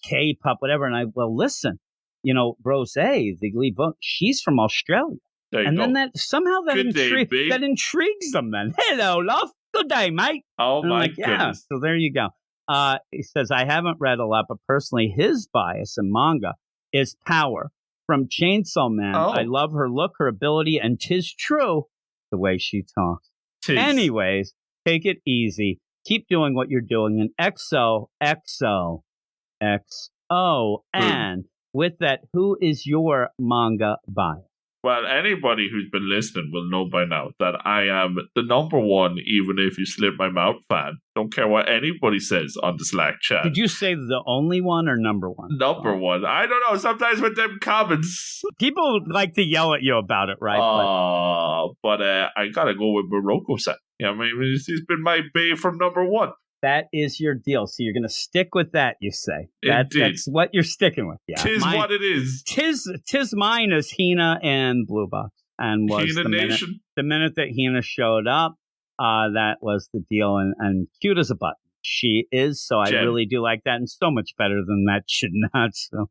K-pop, whatever, and listen, rosé, the lead vote, she's from Australia. And then that somehow that intrigues them then. Hello, love. Good day, mate. Oh, my goodness. Yeah, so there you go. He says, I haven't read a lot, but personally, his bias in manga is Power from Chainsaw Man. I love her look, her ability, and 'tis true the way she talks. Anyways, take it easy. Keep doing what you're doing. And XO. And with that, who is your manga bias? Well, anybody who's been listening will know by now that I am the number one, even if you slip my mouth fan. Don't care what anybody says on the Slack chat. Did you say the only one or number one? Number one. I don't know. Sometimes with them comments. People like to yell at you about it, right? But I got to go with Morocco-san. I mean, he's been my bae from number one. That is your deal. So you're going to stick with that, you say. That's what you're sticking with. Yeah. Tis what it is. Tis mine is Hina and Blue Box. And was Hina Nation. The minute that Hina showed up, that was the deal. And cute as a button. She is. So I really do like that. And so much better than that should not. So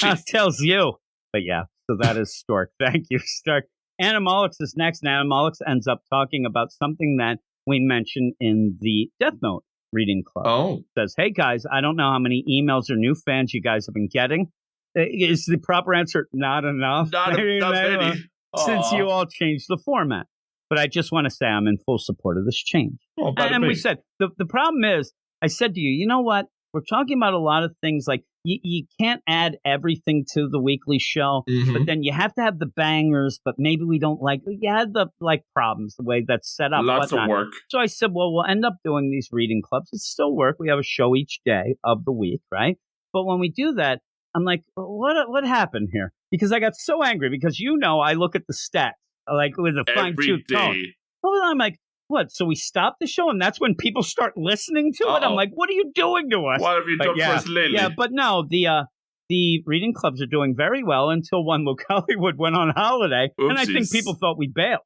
that tells you. But yeah, so that is Stork. Thank you, Stork. Animalix is next. And Animalix ends up talking about something that we mentioned in the Death Note Reading Club. Says, hey guys, I don't know how many emails or new fans you guys have been getting. Is the proper answer not enough? Not many. Since you all changed the format. But I just want to say I'm in full support of this change. And we said, the problem is, I said to you, you know what? We're talking about a lot of things like you can't add everything to the weekly show, but then you have to have the bangers, but maybe we don't like, you had the problems, the way that's set up. Lots of work. So I said, well, we'll end up doing these reading clubs. It's still work. We have a show each day of the week, right? But when we do that, I'm like, what happened here? Because I got so angry because, I look at the stats, like with a fine-tooth comb. Well, I'm like, what? So we stop the show, and that's when people start listening to it? I'm like, what are you doing to us? What have you done for us lately? Yeah, but no, the reading clubs are doing very well until one Luke Hollywood went on holiday, and I think people thought we bailed.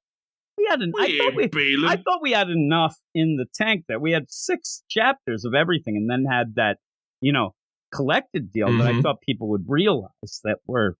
I thought we had enough in the tank that we had 6 chapters of everything, and then had that, collected deal that I thought people would realize that we're,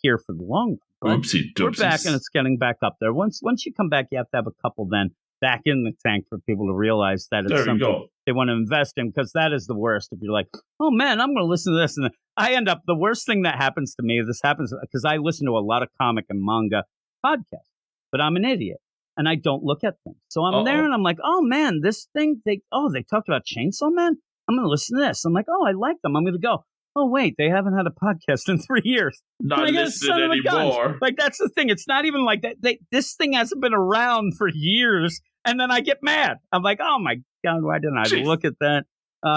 here for the long run. We're back, and it's getting back up there. Once you come back, you have to have a couple then back in the tank for people to realize that it's something they want to invest in, because that is the worst. If you're like, oh man, I'm going to listen to this, and I end up, the worst thing that happens to me, this happens because I listen to a lot of comic and manga podcasts, but I'm an idiot and I don't look at things. So I'm there and I'm like, oh man, this thing, they talked about Chainsaw Man. I'm going to listen to this. I'm like, oh, I like them. I'm going to go. Oh, wait, they haven't had a podcast in 3 years. Not listening anymore. Like, that's the thing. It's not even like that. This thing hasn't been around for years. And then I get mad. I'm like, oh, my God, why didn't I look at that?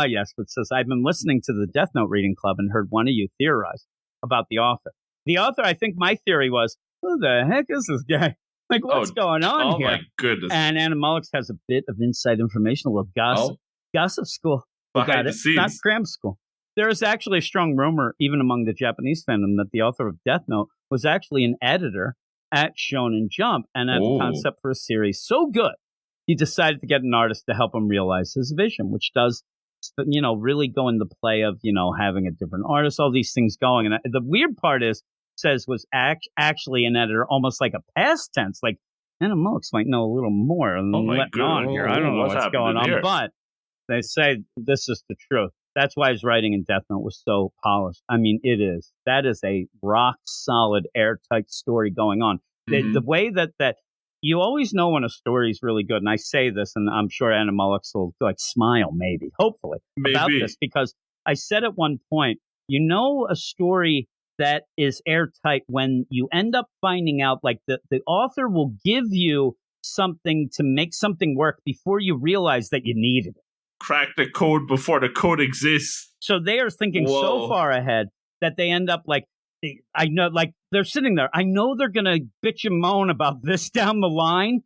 Yes, but it says, I've been listening to the Death Note Reading Club and heard one of you theorize about the author. The author, I think my theory was, who the heck is this guy? Like, what's going on here? Oh, my goodness. And Animalix has a bit of inside information, a little gossip. Gossip school. Behind the scenes. Not cram school. There is actually a strong rumor, even among the Japanese fandom, that the author of Death Note was actually an editor at Shonen Jump and had the concept for a series so good, he decided to get an artist to help him realize his vision, which does, really go into play of, having a different artist, all these things going. And the weird part is, says was actually an editor, almost like a past tense, like Anna Mullis might know a little more than letting on here. I don't know what's going on, but they say this is the truth. That's why his writing in Death Note was so polished. I mean, it is. That is a rock solid, airtight story going on. The way that you always know when a story is really good, and I say this, and I'm sure Anna Mullis will smile, hopefully, about this, because I said at one point, a story that is airtight when you end up finding out, like the author will give you something to make something work before you realize that you needed it. Crack the code before the code exists. So they are thinking so far ahead that they end up I know, they're sitting there. I know they're going to bitch and moan about this down the line,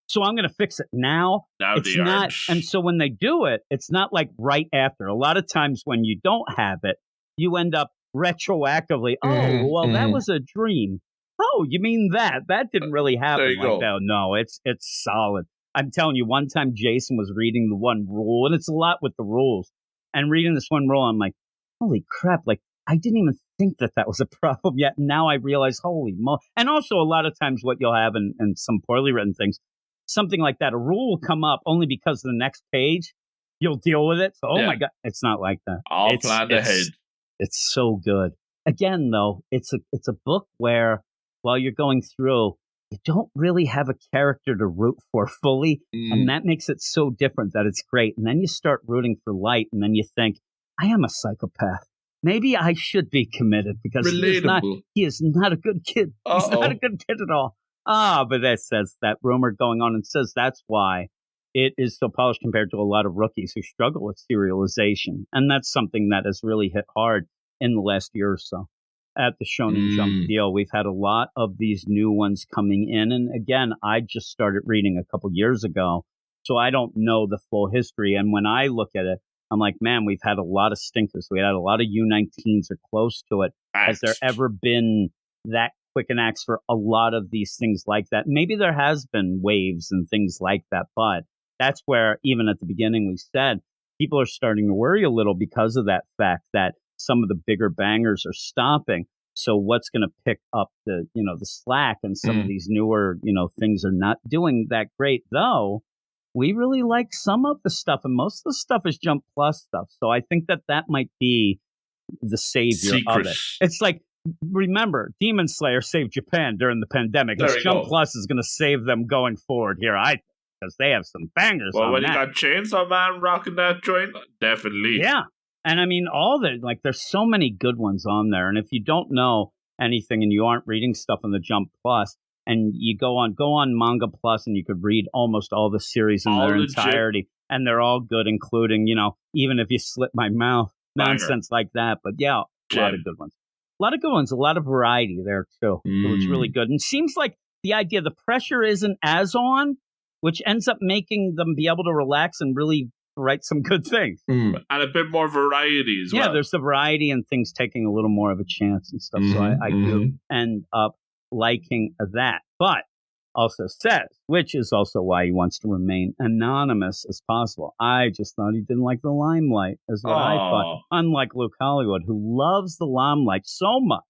so I'm going to fix it now. It's not. And so when they do it, it's not like right after. A lot of times when you don't have it, you end up retroactively. That was a dream. Oh, you mean that? That didn't really happen like that. No, it's solid. I'm telling you, one time Jason was reading the one rule, and it's a lot with the rules, and reading this one rule, I'm like, holy crap, I didn't even think that was a problem yet. Now I realize, holy mo. And also a lot of times what you'll have in some poorly written things, something like that, a rule will come up only because the next page you'll deal with it. So, my God, it's not like that. All planned ahead. It's so good. Again, though, it's a book where while you're going through, you don't really have a character to root for fully, and that makes it so different that it's great. And then you start rooting for Light, and then you think, I am a psychopath. Maybe I should be committed because he is not a good kid. He's not a good kid at all. But that says that rumor going on and says that's why it is so polished compared to a lot of rookies who struggle with serialization. And that's something that has really hit hard in the last year or so. At the Shonen Jump deal, we've had a lot of these new ones coming in. And again, I just started reading a couple years ago, so I don't know the full history. And when I look at it, I'm like, man, we've had a lot of stinkers. We had a lot of U19s or close to it. Has there ever been that quick an axe for a lot of these things like that? Maybe there has been waves and things like that, but that's where even at the beginning we said people are starting to worry a little because of that fact that some of the bigger bangers are stopping. So what's going to pick up the slack, and some of these newer, things are not doing that great, though. We really like some of the stuff, and most of the stuff is Jump Plus stuff. So I think that might be the savior of it. It's like, remember, Demon Slayer saved Japan during the pandemic. Jump Plus is going to save them going forward here, I think, because they have some bangers. Well, when you got Chainsaw Man rocking that joint, definitely. Yeah. And I mean, there's so many good ones on there. And if you don't know anything and you aren't reading stuff on the Jump Plus, and you go on Manga Plus, and you could read almost all the series in their entirety, and they're all good, including, even if you slit my mouth, nonsense like that. But yeah, a lot of good ones. A lot of variety there too. So it's really good. And seems like the idea, the pressure isn't as on, which ends up making them be able to relax and really write some good things. And a bit more variety as well. Yeah, there's the variety and things taking a little more of a chance and stuff. So I do end up liking that. But also says, which is also why he wants to remain anonymous as possible. I just thought he didn't like the limelight, is what I thought. Unlike Luke Hollywood, who loves the limelight so much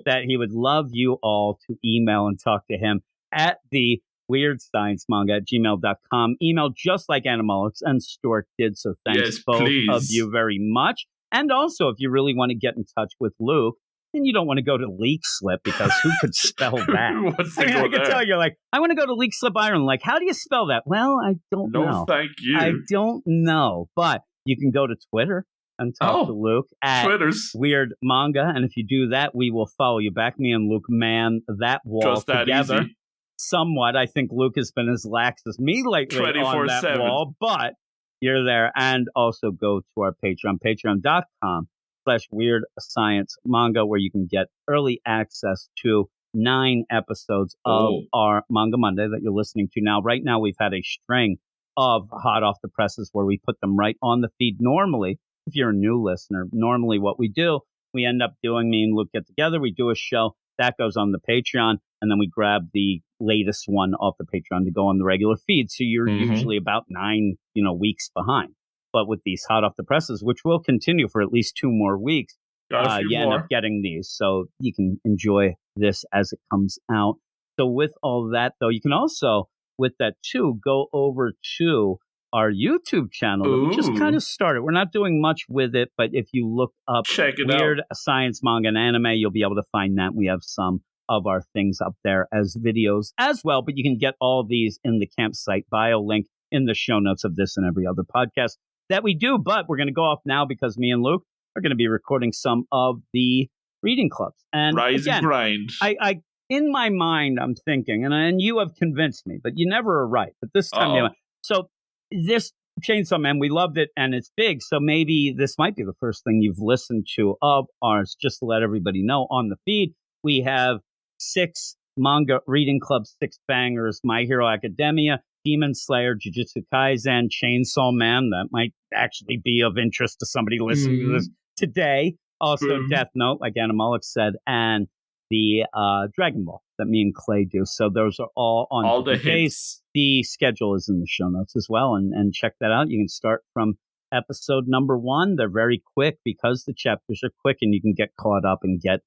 that he would love you all to email and talk to him at the weirdsciencemanga@gmail.com. Email just like Animalix and Stork did. So thanks both of you very much. And also, if you really want to get in touch with Luke, and you don't want to go to Leak Slip, because who could spell that? I can tell you, I want to go to Leak Slip Ireland. How do you spell that? Well, I don't know. No, thank you. I don't know. But you can go to Twitter and talk to Luke at Weird Manga. And if you do that, we will follow you back. Me and Luke man that wall just together. Easy. Somewhat. I think Luke has been as lax as me lately on that wall, but you're there. And also go to our Patreon, patreon.com/Weird Science Manga, where you can get early access to 9 episodes of our Manga Monday that you're listening to now. Right now, we've had a string of hot off the presses where we put them right on the feed normally if you're a new listener, normally what we do, we end up doing, me and Luke get together, we do a show that goes on the Patreon, and then we grab the latest one off the Patreon to go on the regular feed. So you're usually about 9, weeks behind. But with these hot off the presses, which will continue for at least 2 more weeks, you end up getting these. So you can enjoy this as it comes out. So with all that, though, you can also, with that too, go over to our YouTube channel that we just kind of started. We're not doing much with it, but if you look up weird science, manga, and anime, you'll be able to find that. We have some of our things up there as videos as well, but you can get all these in the campsite bio link in the show notes of this and every other podcast that we do. But we're going to go off now because me and Luke are going to be recording some of the reading clubs. And Rise and grind. I in my mind, I'm thinking, and you have convinced me, but you never are right. But this time, so this Chainsaw Man, we loved it, and it's big. So maybe this might be the first thing you've listened to of ours. Just to let everybody know, on the feed, we have 6 manga reading clubs, 6 bangers: My Hero Academia, Demon Slayer, Jujutsu Kaisen, Chainsaw Man. That might actually be of interest to somebody listening to this today. Also, Death Note, like Animalik said, and the Dragon Ball that me and Clay do. So those are all on all the hits. The schedule is in the show notes as well, and check that out. You can start from episode number 1. They're very quick because the chapters are quick, and you can get caught up and get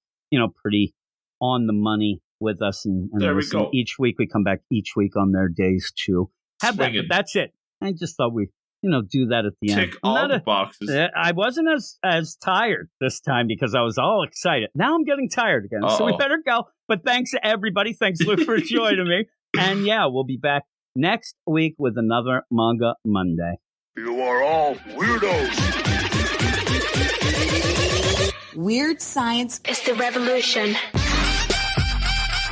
pretty on the money with us. And there we listen go. Each week we come back each week on their days to have that. But that's it. I just thought we do that at the end. Tick all the boxes. I wasn't as tired this time because I was all excited. Now I'm getting tired again. So we better go. But thanks to everybody. Thanks, Luke, for joining me. And we'll be back next week with another Manga Monday. You are all weirdos. Weird science is the revolution.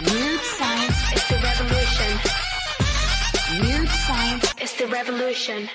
Weird science is the revolution. Weird science is the revolution.